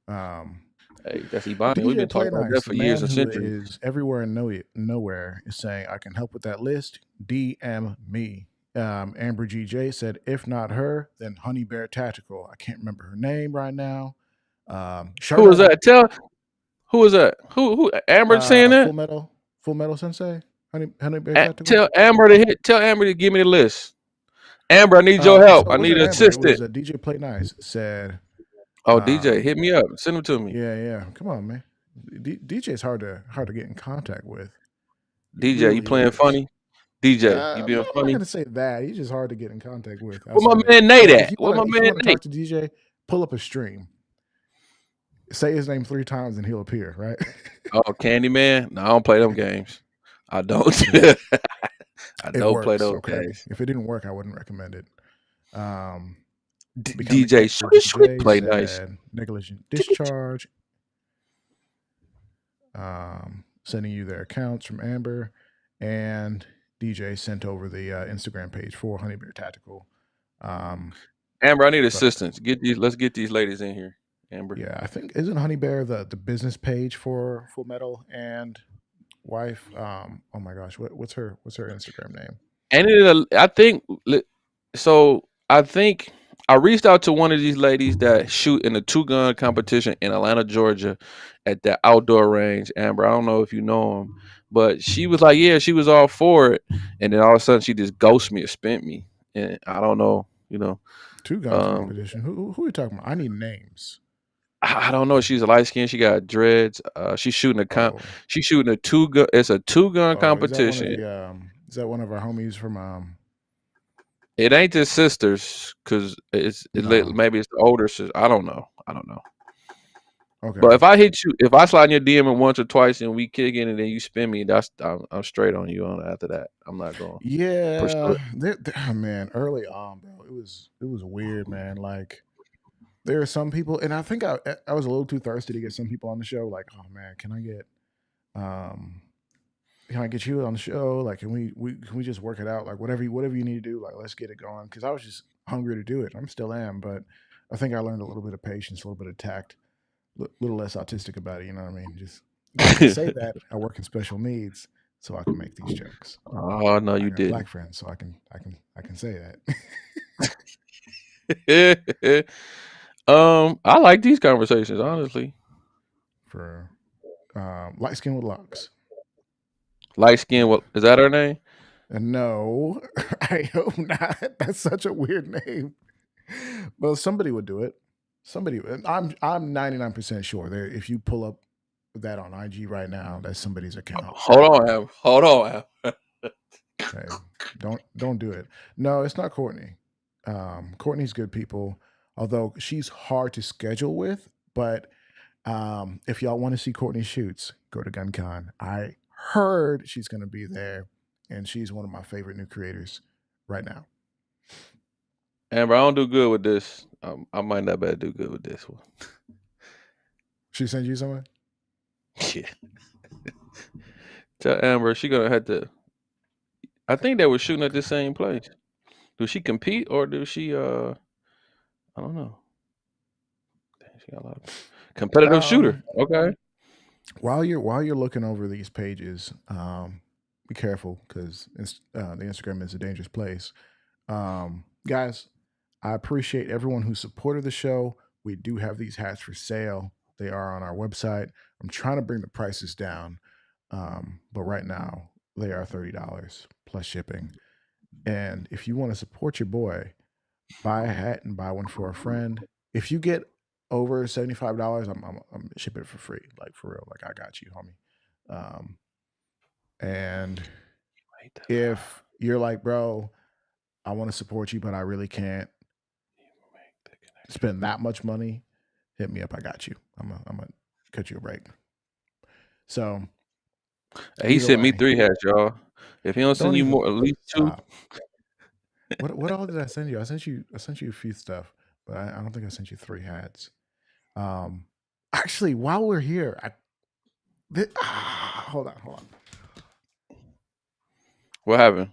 Um, hey, that's Ebony. We've DJ been Play talking about that Nice, the for years man and who centuries. is everywhere and nowhere, is saying, I can help with that list. DM me. Amber GJ said, if not her, then Honey Bear Tactical. I can't remember her name right now. Who was Charlotte, that? Who was that? Who Amber saying Full that? Metal, Full Metal Sensei, Honey Bear Tactical. Tell Amber to give me the list. Amber, I need your So help. it I need wasn't an Amber. It was assistant. DJ Play Nice said, Oh, DJ, um, hit me up. Send them to me. yeah, yeah. Come on, man. DJ's hard to get in contact with. He DJ, you really playing is. funny? DJ, you being I'm not funny? gonna say that. He's just hard to get in contact with Where my outside of. man Nate Well, at? Where my if you man want to Nate? talk to DJ, pull up a stream. Say his name 3 times and he'll appear. Right? Oh, Candyman? No, I don't play them games. I don't. Yeah, I it don't play works. those Okay. games. If it didn't work, I wouldn't recommend it. Um, Becoming DJ, sweet, Expert sweet, J play nice. said negligent discharge. Sending you their accounts from Amber, and DJ sent over the Instagram page for Honey Bear Tactical. Amber, I need But assistance. Let's get these ladies in here. Amber. yeah, I think isn't Honey Bear the business page for Full Metal and wife? Oh my gosh, what's her Instagram name? And I think so. I think I reached out to one of these ladies that shoot in a two-gun competition in Atlanta, Georgia, at the outdoor range. Amber, I don't know if you know him, but she was like, "Yeah, she was all for it," and then all of a sudden she just ghosted me or spent me, and I don't know. Two gun Um, competition. Who are you talking about? I need names. I don't know. She's a light skin. She got dreads. Oh, She's shooting a two gun. It's a two-gun oh, is that one of competition. the is that one of our homies from It ain't the sisters, cause no. maybe it's the older sister. I don't know. I don't know. But Okay. if I slide in your DM in once or twice and we kick in and then you spin me, I'm straight on you on after that. I'm not going to pursue Yeah, it. man, early on, bro, it was weird, man. Like there are some people, and I think I was a little too thirsty to get some people on the show. Like, oh man, um can I get you on the show? Like, can we just work it out? Like, whatever you need to do, like, let's get it going. Because I was just hungry to do it. I'm still am, but I think I learned a little bit of patience, a little bit of tact, a little less autistic about it. You know what I mean? Just I say that I work in special needs, so I can make these jokes. Oh no, I you got didn't. black friends, so I can say that. I like these conversations, honestly. For light skin with locks. Light skin, what is that her name? And no, I hope not. That's such a weird name. Well, somebody would do it. Somebody, I'm 99% sure there. If you pull up that on IG right now, that's somebody's account. Hold on, Am. Hold on, Am. Hey, don't do it. No, it's not Courtney. Courtney's good people, although she's hard to schedule with. But if y'all want to see Courtney shoots, go to GunCon. I heard she's going to be there, and she's one of my favorite new creators right now. Amber, I don't do good with this. I might not better do good with this one. She sent you something? Yeah. Tell Amber she gonna have to. I think they were shooting at the same place. Do she compete or do she? I don't know. She got a lot of competitive shooter. Um, Okay. while you're looking over these pages, be careful because the Instagram is a dangerous place. Guys, I appreciate everyone who supported the show. We do have these hats for sale. They are on our website. I'm trying to bring the prices down, but right now they are $30 plus shipping. And if you want to support your boy, buy a hat and buy one for a friend. If you get over $75, I'm shipping it for free, like for real. Like I got you, homie. Um, and if you're like, bro, I want to support you, but I really can't spend that much money, hit me up. I got you. I'm gonna cut you a break. So Hey, he either sent me way, 3 hats, y'all. If he don't send don't you even more, at least two. stop. What all did I send you? I sent you a few stuff, but I don't think I sent you 3 hats. Um, actually, while we're here, hold on. What happened?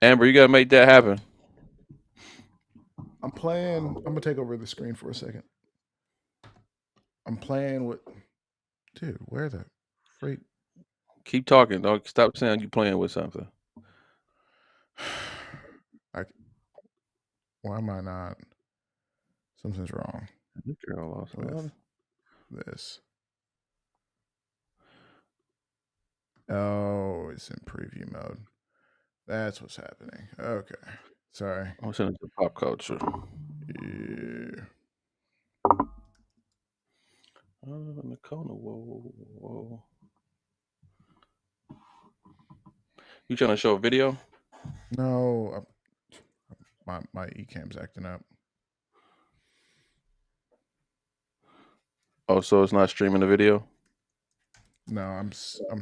Amber, you gotta make that happen. I'm playing. I'm gonna take over the screen for a second. I'm playing with, dude. Where the freak? Keep talking. Don't stop saying you playing with something. I, why am I not? Something's wrong This girl lost a lot. with this. Oh, it's in preview mode. That's what's happening. Okay. Sorry. I'm sending it to pop culture. Yeah. In the corner. Whoa, whoa. You trying to show a video? No, my eCam's acting up. Oh, so it's not streaming the video? No, I'm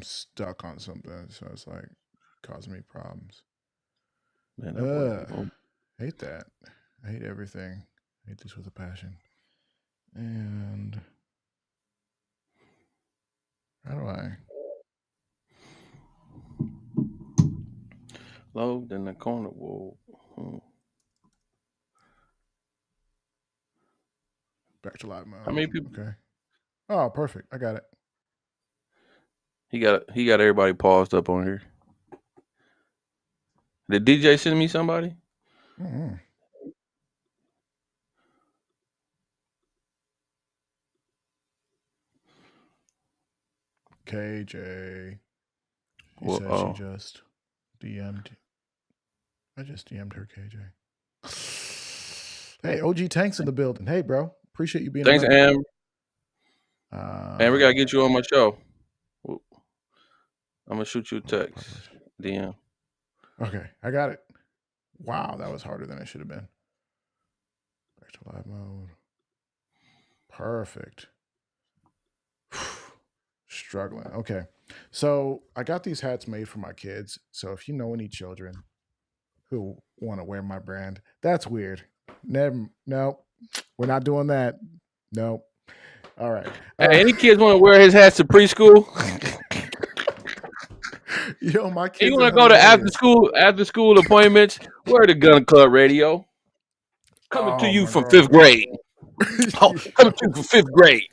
stuck on something, so it's like causing me problems. Man, that boy be Ugh, on. hate that. I hate everything. I hate this with a passion. And how do I? Low in the corner. Whoa. Back to live How mode. many people? Okay. Oh, perfect. I got it. He got everybody paused up on here. Did DJ send me somebody? Mm-hmm. KJ. She Well, says she oh, just DM'd. I just DM'd her, KJ. Hey, OG Tank's in the building. Hey, bro. Appreciate you being a thanks, member. Am. And we gotta get you on my show. I'm gonna shoot you a text. Publish. DM. Okay, I got it. Wow, that was harder than it should have been. Back to live mode. Perfect. Struggling. Okay. So I got these hats made for my kids. So if you know any children who want to wear my brand, that's weird. Never. No, we're not doing that. No. All right. Hey, any kids want to wear his hats to preschool? Yo, my You kids want are to go to hilarious. after school appointments? Wear the Gun Club Radio. Coming to Oh you my from fifth god. grade. Oh, coming to you from fifth grade.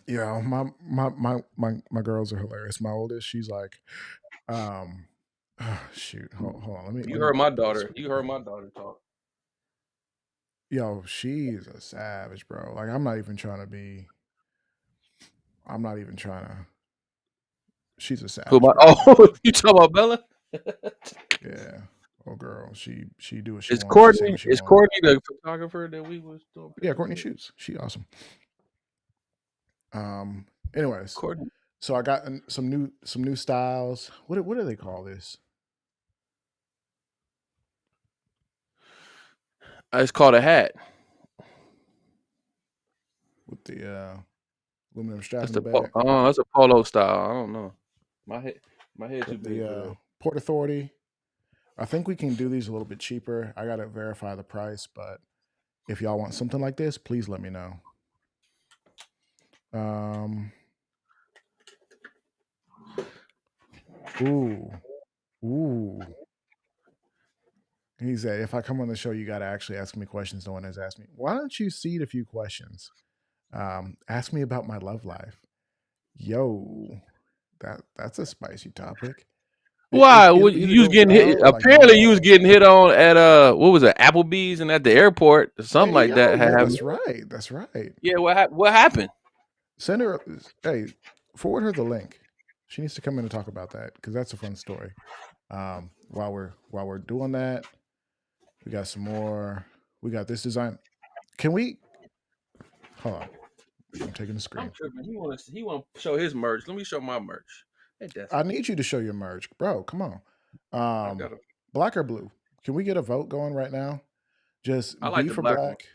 Yeah, my girls are hilarious. My oldest, she's like, um, shoot, hold on, You let me heard my put this. daughter. You heard my daughter talk. Yo, she's a savage, bro. Like I'm not even trying to be. I'm not even trying to. She's a Who savage, my? bro. Oh, you talking about Bella? Yeah. Oh, girl, she do what she Is wants. She say what she want. Courtney the photographer that we was doing Yeah, pictures Courtney with? shoots. She awesome. Um. Anyways, Courtney. so I got some new styles. What do they call this? It's called a hat. With the aluminum strap in the back. That's a polo style. I don't know. My head my head too Got big the for that. Port Authority. I think we can do these a little bit cheaper. I gotta verify the price, but if y'all want something like this, please let me know. Um. Ooh. Ooh. He said, if I come on the show, you got to actually ask me questions no one has asked me. Why don't you seed a few questions? Ask me about my love life. Yo, that's a spicy topic. Why? What, It'll either you was go getting hit? well, like Apparently, you no. was getting hit on at what was it, Applebee's and at the airport, or something Hey, like that. yo, Had yeah, happened. that's right. That's right. Yeah, what happened? Send her, hey, forward her the link. She needs to come in and talk about that because that's a fun story. While we're doing that, we got some more. We got this design. Can we? Hold on. I'm taking the I'm screen. tripping. He want to show his merch. Let me show my merch. Hey, I Destiny. need you to show your merch, bro. Come on. I got a. Black or blue? Can we get a vote going right now? I Just like B the for black one. black,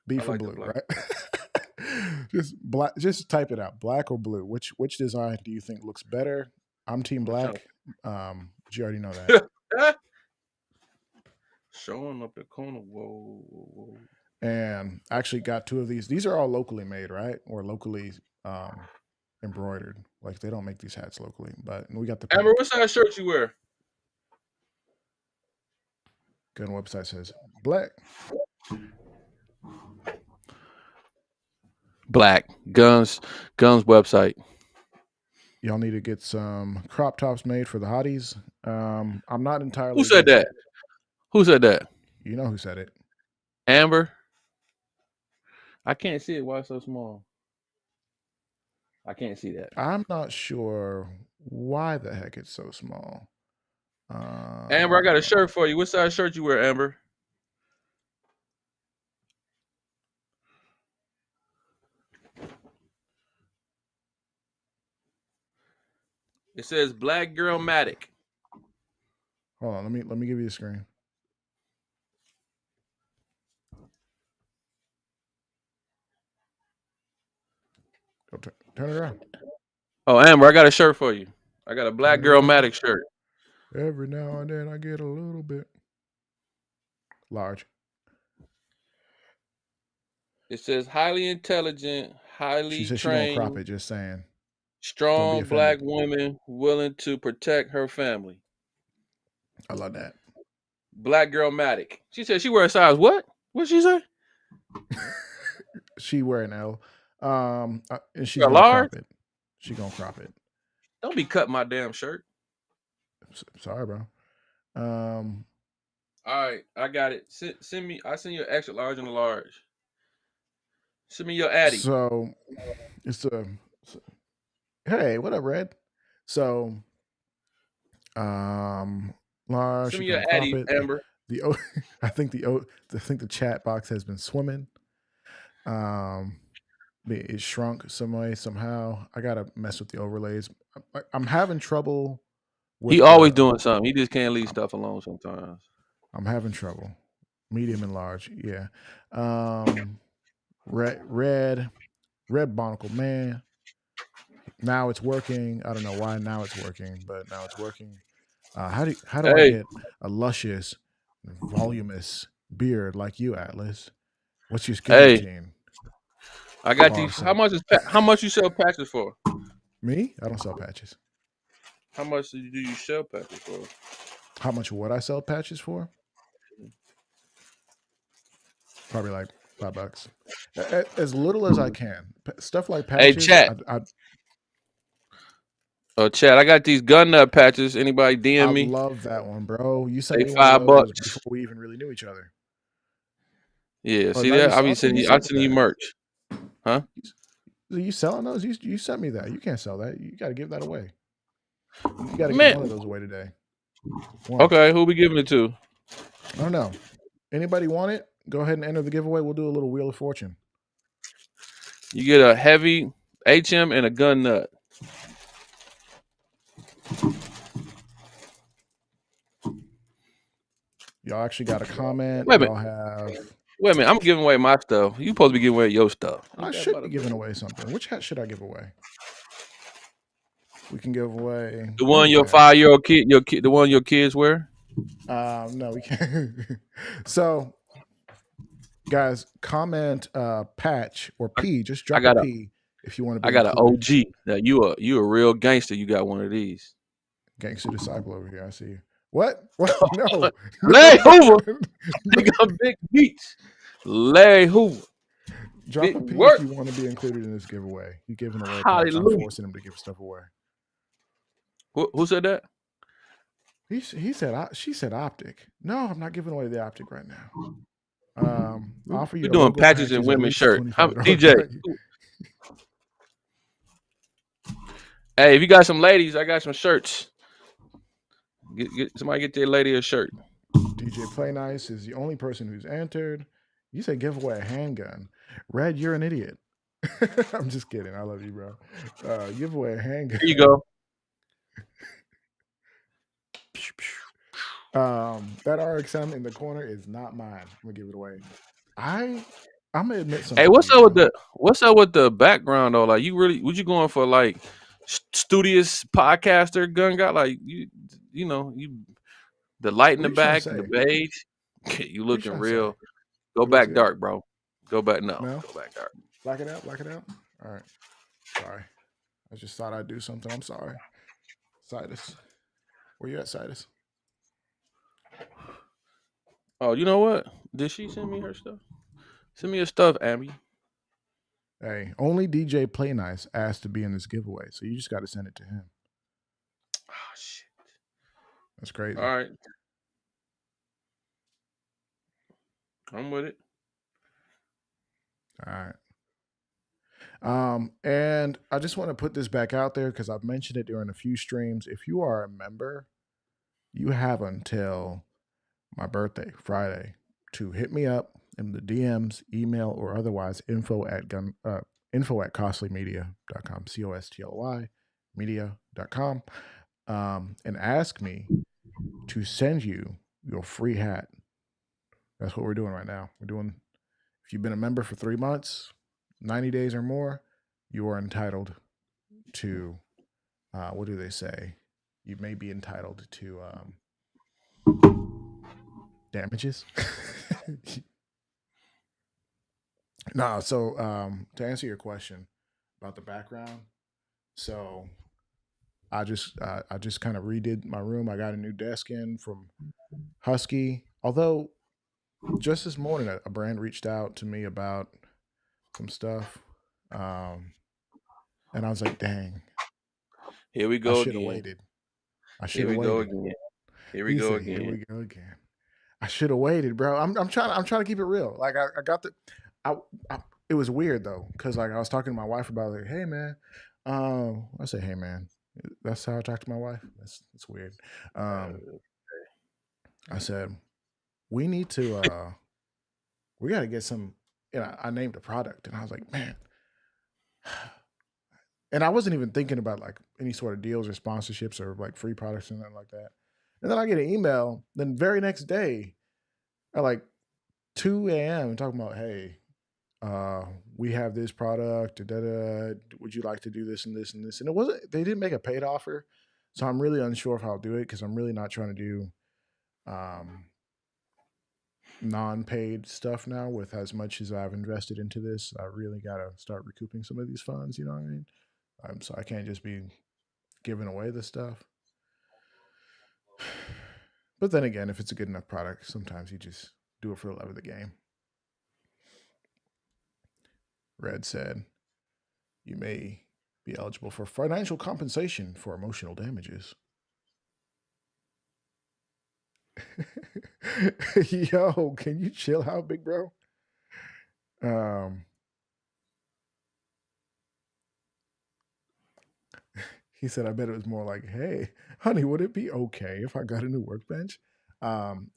B I for like the blue, black. right? Just black. Just type it out. Black or blue? Which design do you think looks better? I'm team I'm trying black. But you already know that. to showing up the corner. Whoa, whoa, whoa. And I actually got two of these. These are all locally made, right? Or locally um, embroidered. Like they don't make these hats locally, but we got the Amber, pink. what size shirt you wear? Gun website says black. Black guns website. Y'all need to get some crop tops made for the hotties. I'm not Who entirely said against that? it. Who said that? You know who said it. Amber. I can't see it. Why it's so small? I can't see that. I'm not sure why the heck it's so small. Amber, I got a Uh, shirt for you. What size shirt you wear, Amber? It says Black Girl Matic. hold on, let me give you the screen. Go turn it around. Oh, Amber, I got a shirt for you. I got a Black Turn it Girl around. Matic shirt. Every now and then I get a little bit large. It says highly intelligent, She highly said she gonna crop trained, it. Just saying. Don't be strong black offended. woman willing to protect her family. I love that. Black Girl Matic. She said she wear a size what? What she say? She wearing L. And She she's wear a gonna large? crop it. She gonna crop it. Don't be cutting my damn shirt. Sorry, bro. Um, All right, I got it. Send me. I send you an extra large and a large. Send me your Addy. so it's a hey, what up, Red? So large, Send she me your gonna crop Addy, it. Amber. The O I think the chat box has been swimming. Um it shrunk some way, somehow. I gotta mess with the overlays. I'm having trouble He with always the doing something. He just can't leave stuff alone sometimes. I'm having trouble. Medium and large, yeah. Um red barnacle man. Now it's working. I don't know why now it's working, but now it's working. How do I Hey, get a luscious, voluminous beard like you, Atlas? What's your skin hey, routine? I got these. Pause. How much you sell patches for? Me? I don't sell patches. How much do you sell patches for? How much would I sell patches for? Probably like $5. As little as I can. Stuff like Hey, patches, chat. Oh, chat. I got these gun nut patches. Anybody I DM me? love that one, bro. You sent They me one of five those bucks. before we even really knew each other. Yeah, Oh, see now you that? I be okay? sending You you. I selling send you that? merch, huh? You selling those? You sent me that. You can't sell that. You got to give that away. You got to give Man, one of those away today. One. Okay, who we giving it to? I don't know. Anybody want it? Go ahead and enter the giveaway. We'll do a little Wheel of Fortune. You get a heavy HM and a gun nut. Y'all actually got a comment. Wait a minute. Y'all have. Wait a minute. I'm giving away my stuff. You supposed to be giving away your stuff. I Ain't that should about be a giving bitch? away something. Which hat should I give away? We can give away. The Let me one go your ahead. 5-year-old kid, the one your kids wear. No, we can't. So, guys, comment patch or I, P. Just I drop a got a P if you want to I be got an included. OG. Now you a real gangster. You got one of these. Gangster disciple over here. I see you. What? What? No, no, Larry no, no, Hoover, no, they no. got big beats. Larry Hoover, Drop big a P if work. you want to be included in this giveaway. You giving away a patch. I'm Hallelujah. forcing him to give stuff away. Who said that? He said she said optic. No, I'm not giving away the optic right now. Offer We're your doing logo patches and patches at women's least a shirt. I'm $25 DJ. value. Hey, if you got some ladies, I got some shirts. Somebody get their lady a shirt. DJ Play Nice is the only person who's entered. You said give away a handgun. Red, you're an idiot. I'm just kidding. I love you, bro. Give away a handgun. Here you go. That RXM in the corner is not mine. I'm gonna give it away. I'm gonna admit Hey, something to you, bro. what's up with the background though? Like, you really, would you going for like studious podcaster gun guy? Like, you know, you the light in What are the you trying to back, the say? beige. You What are you looking trying to say? real. Go It looks back good. dark, bro. Go back, no, No, go back dark. black it out. Black it out. All right. Sorry. I just thought I'd do something. I'm sorry. Citus. Where you at, Citus? Oh, you know what? Did she send me her stuff? Send me her stuff, Abby. Hey, only DJ Play Nice asked to be in this giveaway, so you just got to send it to him. Oh shit. That's All crazy. right, I'm with it. All right. And I just want to put this back out there because I've mentioned it during a few streams. If you are a member, you have until my birthday, Friday, to hit me up in the DMs, email, or otherwise info at costlymedia.com, COSTLY media.com, and ask me to send you your free hat. That's what we're doing right now. We're doing, if you've been a member for 3 months, 90 days or more, you are entitled to, what do they say? You may be entitled to damages. No, so to answer your question about the background, so I just kind of redid my room. I got a new desk in from Husky. Although just this morning, a brand reached out to me about some stuff, um, and I was like, "Dang, Here we I go should have again. waited. I should Here have we go waited." again. Here we He go said, "Here again. we go again." I should have waited, bro. I'm trying to keep it real. Like I got the I, I it was weird though, because like I was talking to my wife about it, like, hey man. I say, hey man. That's how I talk to my wife. That's weird. Um, I said, we need to we gotta get some, I named a product and I was like, man. And I wasn't even thinking about like any sort of deals or sponsorships or like free products or nothing like that. And then I get an email, then very next day at like 2 a.m. talking about, hey, we have this product, da, da, da, would you like to do this and this and this? And it wasn't, they didn't make a paid offer. So I'm really unsure if I'll do it because I'm really not trying to do um, non-paid stuff now with as much as I've invested into this. I really got to start recouping some of these funds, you know what I mean? So I can't just be giving away the stuff. But then again, if it's a good enough product, sometimes you just do it for the love of the game. Red said, you may be eligible for financial compensation for emotional damages. Yo, can you chill out, big bro? Um, He said, "I bet it was more like, hey, honey, would it be okay if I got a new workbench?"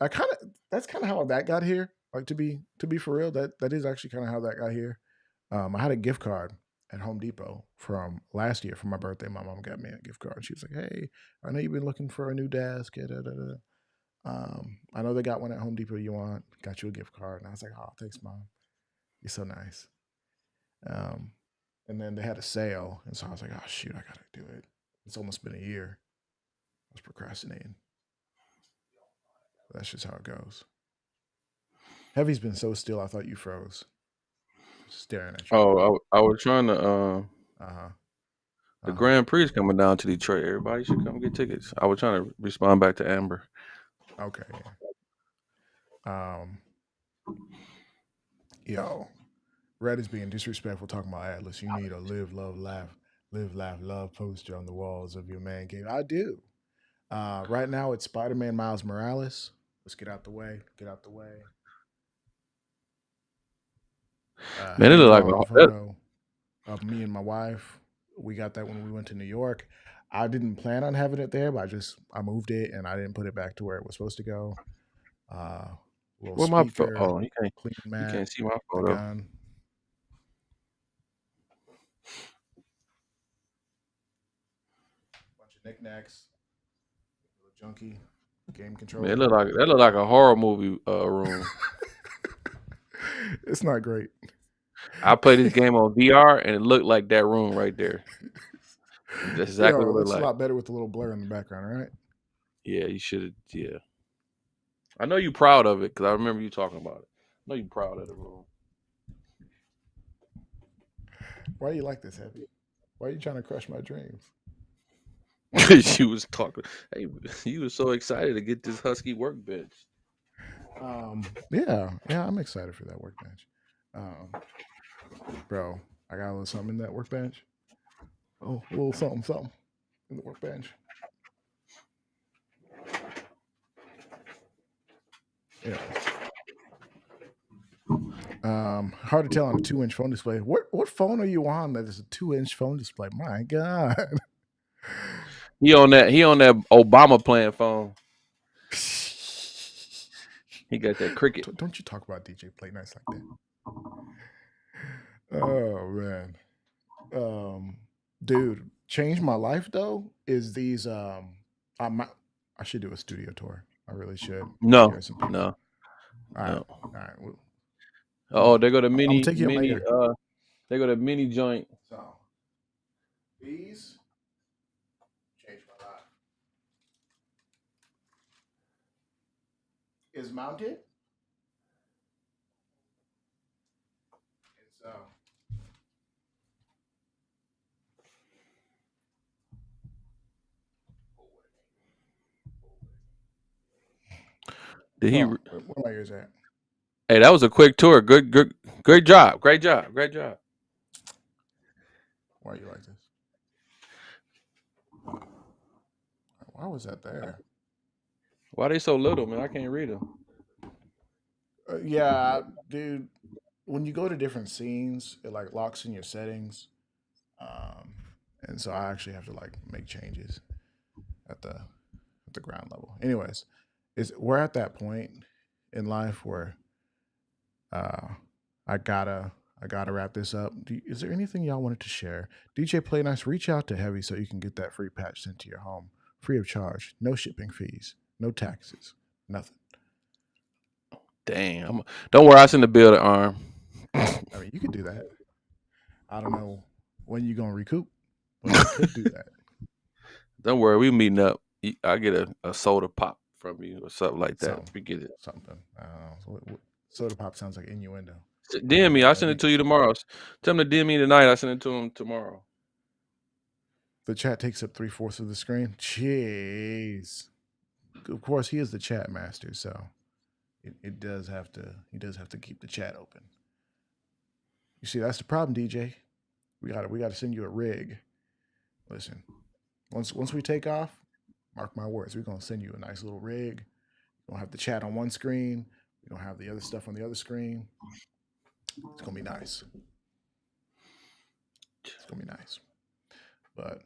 I kind of that's kind of how that got here. Like to be for real, that is actually kind of how that got here. I had a gift card at Home Depot from last year for my birthday. My mom got me a gift card. She was like, "Hey, I know you've been looking for a new desk. Da, da, da, da. I know they got one at Home Depot you want. Got you a gift card." And I was like, "Oh, thanks, mom. You're so nice." Um, and then they had a sale, and so I was like, "Oh shoot, I gotta do it." It's almost been a year. I was procrastinating. That's just how it goes. Heavy's been so still. I thought you froze, staring at you. Oh, I was trying to. Uh huh. The Uh huh. Grand Prix is coming down to Detroit. Everybody should come get tickets. I was trying to respond back to Amber. Okay. Yeah. Yo, Red is being disrespectful talking about Atlas. You need a live, laugh, love poster on the walls of your man cave. I do. Right now it's Spider-Man Miles Morales. Let's get out the way. Get out the way. Man, it Hand look like drawn photo of me and my wife. We got that when we went to New York. I didn't plan on having it there, but I moved it and I didn't put it back to where it was supposed to go. Uh, little where my speaker, oh clean you mat, can't see my the photo. gun, bunch of knickknacks, little junkie, game Man, it controller. look like that look like a horror movie room. It's not great. I played this game on VR and it looked like that room right there. That's exactly Yo, it what it looked looks a like. lot better with the little blur in the background, right? Yeah, you should have. Yeah, I know you proud of it because I remember you talking about it. I know you proud of the room. Why do you like this, Heavy? Why are you trying to crush my dreams? She was talking. Hey, you was so excited to get this Husky workbench. Yeah, I'm excited for that workbench. Um, bro, I got a little something in that workbench. Oh, a little something, something in the workbench. Anyways, hard to tell on a 2-inch phone display. What phone are you on that is a 2-inch phone display? My God. He on that. He on that Obama playing phone. He got that cricket. Don't you talk about DJ Play Nice like that. Oh man. Um, dude, changed my life though is these I might I should do a studio tour. I really should. No, Get some people. no, All right. no. All right. Oh, they go to I'm gonna mini, take you up mini. later. They go to mini joint. So these changed my life. Is mounted. And so Did he? oh, where my ears at? Hey, that was a quick tour. Good, good, great job. Great job. Great job. Why are you like this? Why was that there? Why they so little, man? I can't read them. Yeah, dude. When you go to different scenes, it like locks in your settings. Um, and so I actually have to like make changes at the ground level. Anyways, is we're at that point in life where uh I gotta I gotta wrap this up. Is there anything y'all wanted to share? DJ Play Nice, reach out to Heavy so you can get that free patch sent to your home, free of charge, no shipping fees, no taxes, nothing. Dang. Don't worry. I send the bill to Arm. I mean, you could do that. I don't know when you're gonna recoup, but you could do that. Don't worry. We meeting up. I get a soda pop from you or something like that. Something, We get it. something. Soda pop sounds like innuendo. DM me. I send it Heavy. to you tomorrow. Tell them to DM me tonight. I send it to them tomorrow. The chat takes up 3/4 of the screen. Jeez. Of course, he is the chat master, so it does have to. He does have to keep the chat open. You see, that's the problem, DJ. We got to send you a rig. Listen, once we take off, mark my words, we're gonna send you a nice little rig. We're gonna have the chat on one screen. We're gonna have the other stuff on the other screen. It's gonna be nice. It's gonna be nice. But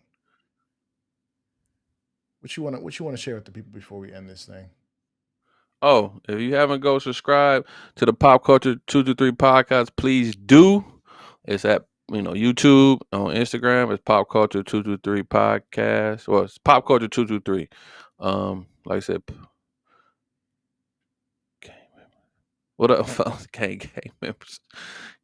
what you wanna share with the people before we end this thing? Oh, if you haven't go subscribe to the Pop Culture 223 podcast, please do. It's at YouTube, on Instagram. It's Pop Culture 223 podcast. Well, it's Pop Culture 223. Like I said, what up, fellas? Gang members.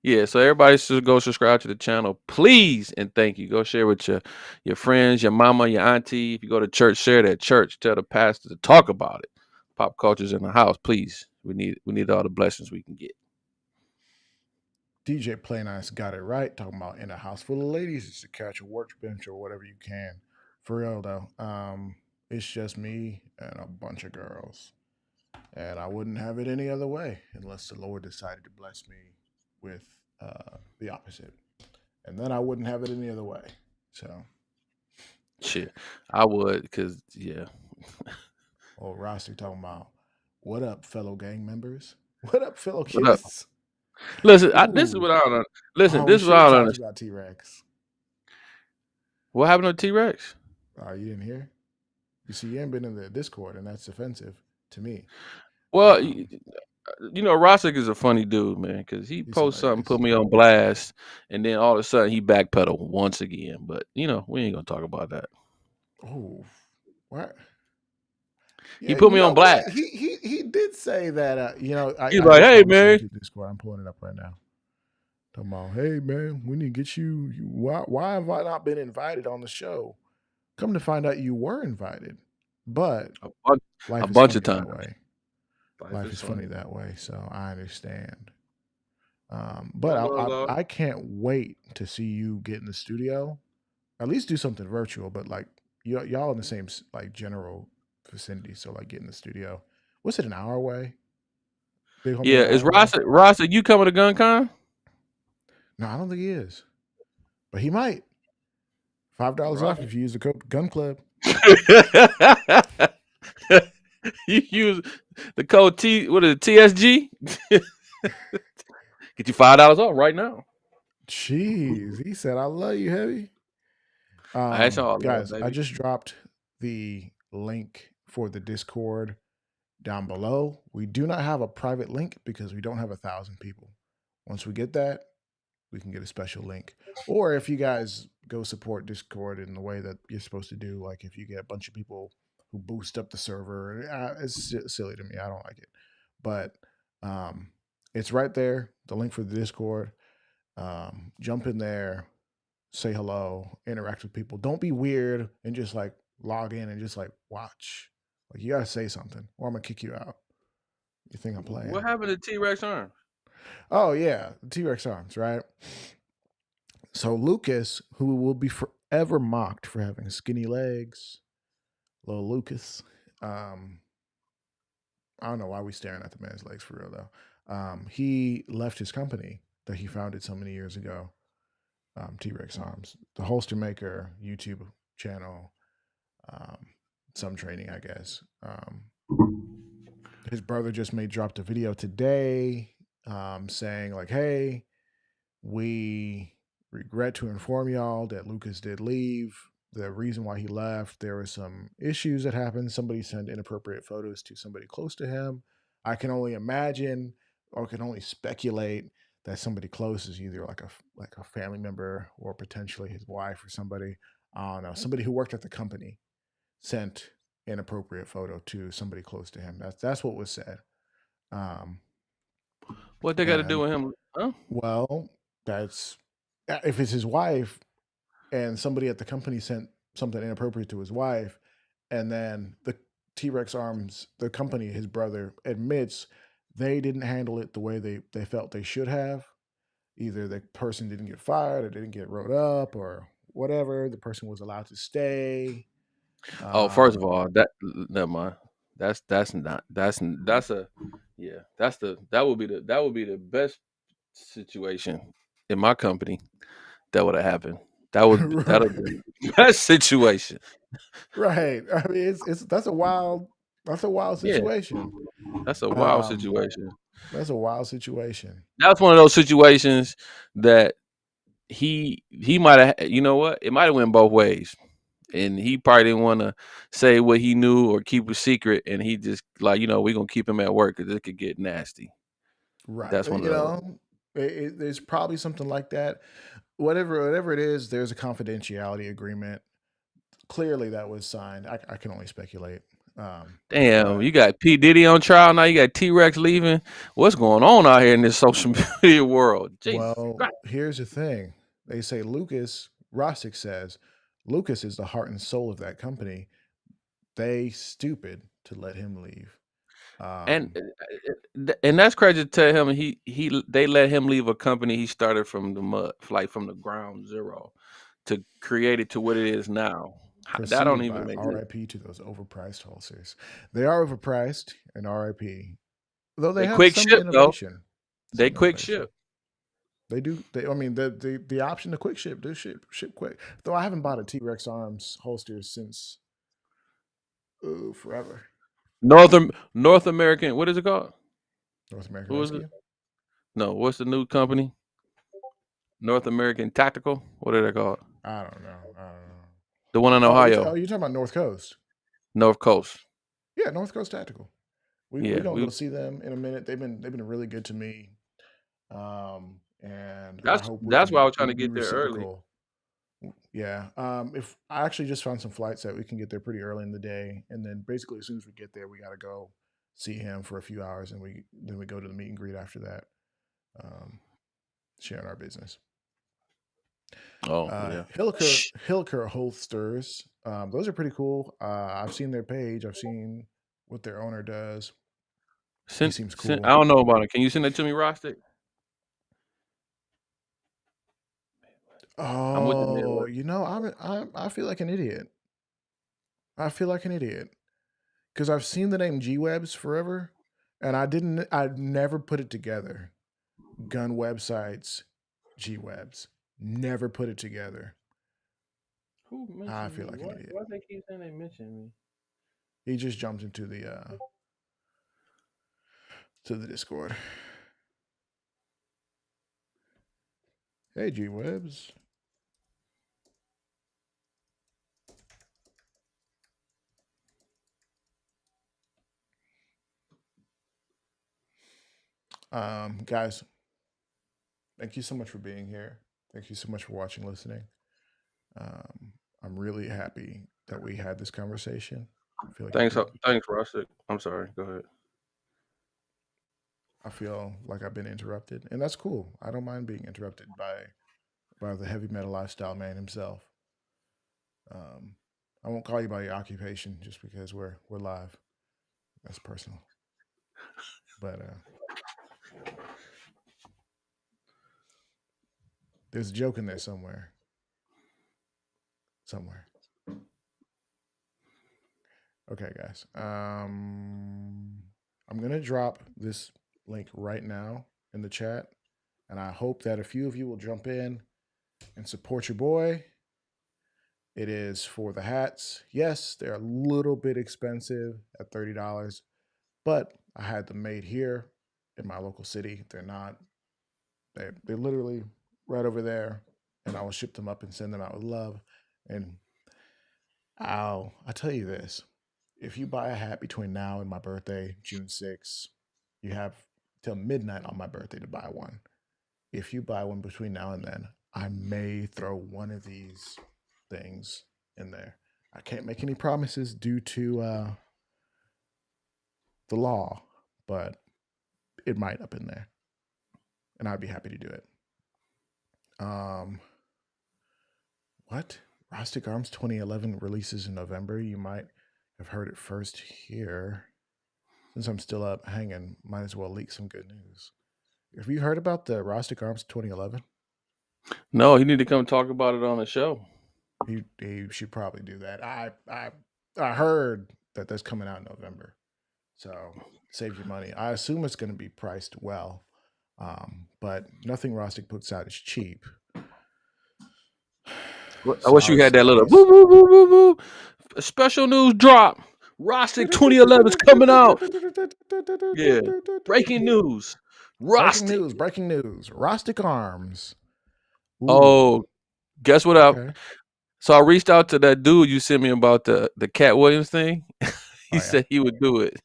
Yeah, so everybody should go subscribe to the channel, please, and thank you. Go share with your friends, your mama, your auntie. If you go to church, share it at church. Tell the pastor to talk about it. Pop culture's in the house, please. We need all the blessings we can get. DJ Play Nice got it right. Talking about in a house full of ladies, it's to catch a workbench or whatever you can. For real though, it's just me and a bunch of girls, and I wouldn't have it any other way unless the Lord decided to bless me with the opposite, and then I wouldn't have it any other way. So, Shit, I would, cause yeah. old Rossi talking about, what up, fellow gang members? What up, fellow What up? kids? Listen, this is Ooh, what I don't. Listen, oh, we this is what should I have don't talked understand. about T Rex. What happened to T Rex? Oh, you didn't hear? You see, you ain't been in the Discord, and that's offensive to me. Well, Um, Rosick is a funny dude, man, because he he's posts something, put hilarious. me on blast, and then all of a sudden he backpedal once again. But we ain't gonna talk about that. Oh, what? He Yeah, put you me know on what? blast. He did say that. He's I like, just "Hey, found this link man, to Discord. I'm pulling it up right now. Talking about, hey man, we need to get you. Why have I not been invited on the show? Come to find out, you were invited, but a bunch, a life is bunch of funny times. that way. Life Life is is funny funny. that way. So I understand. No But love, dog. I can't wait to see you get in the studio. At least do something virtual, but like y'all in the same like general vicinity. So like get in the studio. What's it, an hour away? Big homie, Yeah, an is hour away? Rossi, you coming to GunCon? No, I don't think he is, but he might. $5 off Rossi. if you use the code Gun Club. You use the code T. What is it? TSG? Get you $5 off right now. Jeez, he said, "I love you, heavy." I ain't all love, Guys, I baby. just dropped the link for the Discord down below. We do not have a private link because we don't have 1,000 people. Once we get that, we can get a special link. Or if you guys go support Discord in the way that you're supposed to do, like if you get a bunch of people who boost up the server, it's silly to me. I don't like it. But um, it's right there, the link for the Discord. Jump in there, say hello, interact with people. Don't be weird and just like log in and just like watch. Like you gotta say something, or I'm gonna kick you out. You think I'm What playing? happened to T Rex arm? Oh yeah, T Rex arms, right? So Lucas, who will be forever mocked for having skinny legs, little Lucas. Um, I don't know why we staring at the man's legs for real though. He left his company that he founded so many years ago, T Rex Arms, the holster maker, YouTube channel, um, some training, I guess. His brother just dropped a video today, saying like, "Hey, we regret to inform y'all that Lucas did leave. The reason why he left, there were some issues that happened. Somebody sent inappropriate photos to somebody close to him. I can only imagine or can only speculate that somebody close is either like a family member or potentially his wife or somebody. I don't know. Somebody who worked at the company sent inappropriate photo to somebody close to him. That's what was said. Um, What they got to do and with him? Huh? well, that's if it's his wife and somebody at the company sent something inappropriate to his wife, and then the T Rex Arms, the company, his brother admits they didn't handle it the way they felt they should have. Either the person didn't get fired or didn't get wrote up or whatever. The person was allowed to stay. Oh, first of Um, all, never mind. That's not that's a yeah. That would be the best situation in my company that would have happened. That'll be the best situation. right. I mean, it's that's a wild Yeah, situation. that's a wild Um, situation. that's a wild situation. That's one of those situations that he might have. You know what? It might have went both ways. and he probably didn't want to say what he knew or keep a secret, and he just like, we're gonna keep him at work because it could get nasty. Right. That's one of You those. know, there's probably something like that. Whatever it is, there's a confidentiality agreement. Clearly, that was signed. I can only speculate. Damn, But you got P Diddy on trial now. You got T Rex leaving. What's going on out here in this social media world? Jesus well, Christ! here's the thing. They say Lucas Rosick says Lucas is the heart and soul of that company. They stupid to let him leave. And Um, and that's crazy to tell him they let him leave a company he started from the mud, like from the ground zero, to create it to what it is now. That don't Proceed even by make sense. RIP to those overpriced holsters. They are overpriced and RIP. Though they They have quick some ship though. innovation. They Some quick innovation. ship. They do. I mean, the option to quick ship, do ship quick. Though I haven't bought a T Rex Arms holster since forever. North American. What is it called? North American Who is it? Rescue. No, what's the new company? North American Tactical. What are they called? I don't know. I don't know. The one in Oh, Ohio, you're talking about North Coast. North Coast. Yeah, North Coast Tactical. We Yeah, gonna go see them in a minute. They've been really good to me. And I hope we that's why I can was trying to be get there early. reciprocal. Yeah. If I actually just found some flights that we can get there pretty early in the day, and then basically as soon as we get there, we got to go see him for a few hours, and we go to the meet and greet after that, um, sharing our business. Oh yeah. Hilliker holsters. Those are pretty cool. I've seen their page. I've seen what their owner does. He seems I cool. don't know about it. Can you send it to me, Rostick? I'm with the Oh, Midwest. I feel like an idiot. I feel like an idiot because I've seen the name G Webs forever, and I never put it together. Gun websites, G Webs, never put it together. Who I mentioned feel me? like an idiot. Why they keep saying they mentioned me? He just jumped into the to the Discord. Hey, G Webs. Guys, thank you so much for being here. Thank you so much for watching, listening. I'm really happy that we had this conversation. I feel like I've been Thanks, Rostick. I'm sorry. Go ahead. I feel like I've been interrupted, and that's cool. I don't mind being interrupted by the heavy metal lifestyle man himself. Um, I won't call you by your occupation just because we're live. That's personal, but there's a joke in there somewhere. Somewhere. Okay, guys. I'm gonna drop this link right now in the chat, and I hope that a few of you will jump in and support your boy. It is for the hats. Yes, they're a little bit expensive at $30, but I had them made here in my local city. They're not. They're literally right over there, and I will ship them up and send them out with love. And I'll tell you this: if you buy a hat between now and my birthday, June 6th, you have till midnight on my birthday to buy one. If you buy one between now and then, I may throw one of these things in there. I can't make any promises due to the law, but it might up in there, and I'd be happy to do it. Um, what? Rustic Arms 2011 releases in November. You might have heard it first here. Since I'm still up hanging, might as well leak some good news. Have you heard about the Rustic Arms 2011? No, he need to come talk about it on the show. He should probably do that. I heard that that's coming out in November, so save your money. I assume it's going to be priced well, but nothing Rustic puts out is cheap. I wish you Sorry, had that little Slayers. boo boo boo boo boo. Special news drop. Rostick 2011 is coming out. Yeah. Breaking news. Breaking Rostick. news! Breaking news! Rustic Arms. Ooh, Oh, guess what? okay. So I reached out to that dude you sent me about the Cat Williams thing. He Oh yeah, said he would do it.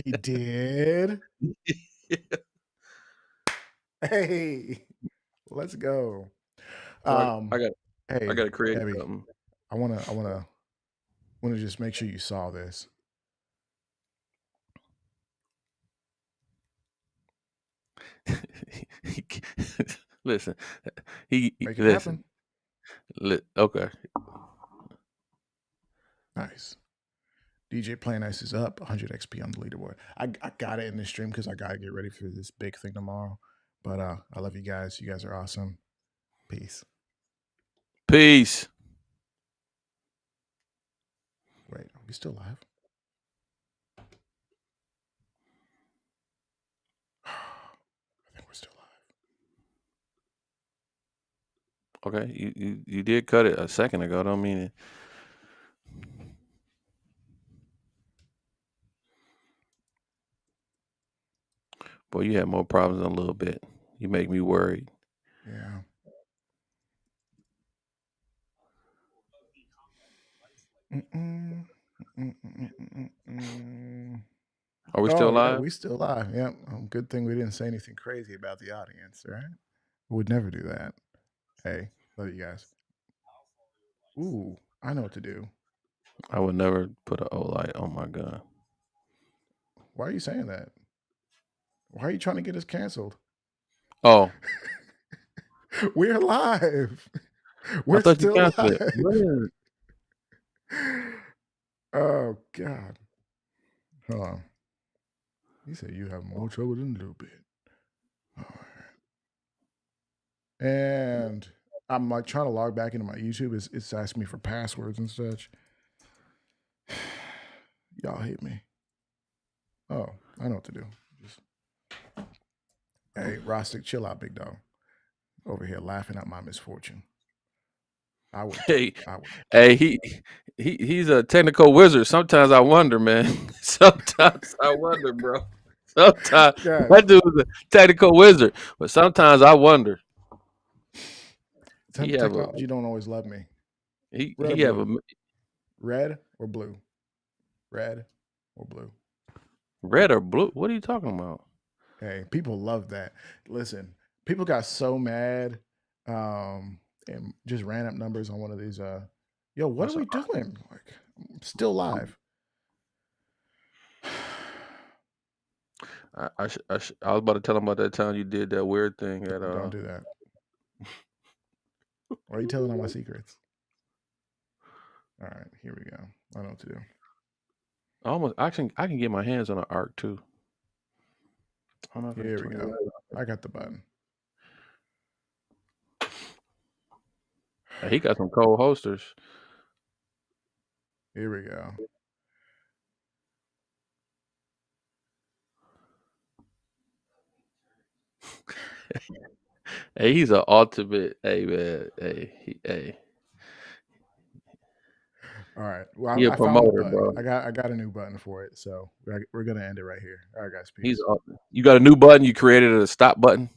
he did. Hey, let's go. So I Um, got I hey, got to create Abby, something. I wanna just make sure you saw this. He- listen, Make it listen. happen. Okay. Nice. DJ Playing Nice is up 100 XP on the leaderboard. I got it in this stream because I gotta get ready for this big thing tomorrow. But I love you guys. You guys are awesome. Peace. Peace. Wait, are we still live? I think we're still live. Okay, you did cut it a second ago. Don't mean it. Boy, you had more problems than a little bit. You make me worried. Yeah. Mm-mm, mm-mm. Are we still Oh yeah, live? we still live. Yep. Good thing we didn't say anything crazy about the audience, right? Would never do that. Hey, love you guys. Ooh, I know what to do. I would never put an O light on my gun. Why are you saying that? Why are you trying to get us canceled? Oh, We're live. I We're thought you still canceled it. live. Man. Oh God. Hold on. He said you have more trouble than a little bit. All right. And I'm like trying to log back into my YouTube. It's asking me for passwords and such. Y'all hate me. Oh, I know what to do. Just hey, Rostic, chill out, big dog. Over here laughing at my misfortune. I would too. Hey, I would. hey, he's a technical wizard. Sometimes I wonder, man. Sometimes I wonder, bro. Sometimes Guys, that dude's a technical wizard, but sometimes I wonder. He have a technology don't always love me. Red or he have a blue? Red or blue? Red or blue? red or blue. What are you talking about? Hey, people love that. Listen, people got so mad, and just ran up numbers on one of these. Yo, what are That's a, we doing? Like, I'm still live. I was about to tell him about that time you did that weird thing at Don't do that. Why are you telling all my secrets? All right, here we go. I know what to do. I can get my hands on an arc too. I'm not gonna Here we turn go. it. I got the button. He got some cold holsters. Here we go. Hey, he's an ultimate. Hey man. Hey. All right. Well, He a I found the promoter, button. bro. I got a new button for it. So we're gonna end it right here. All right, guys. He's Peace. you got a new button. You created a stop button.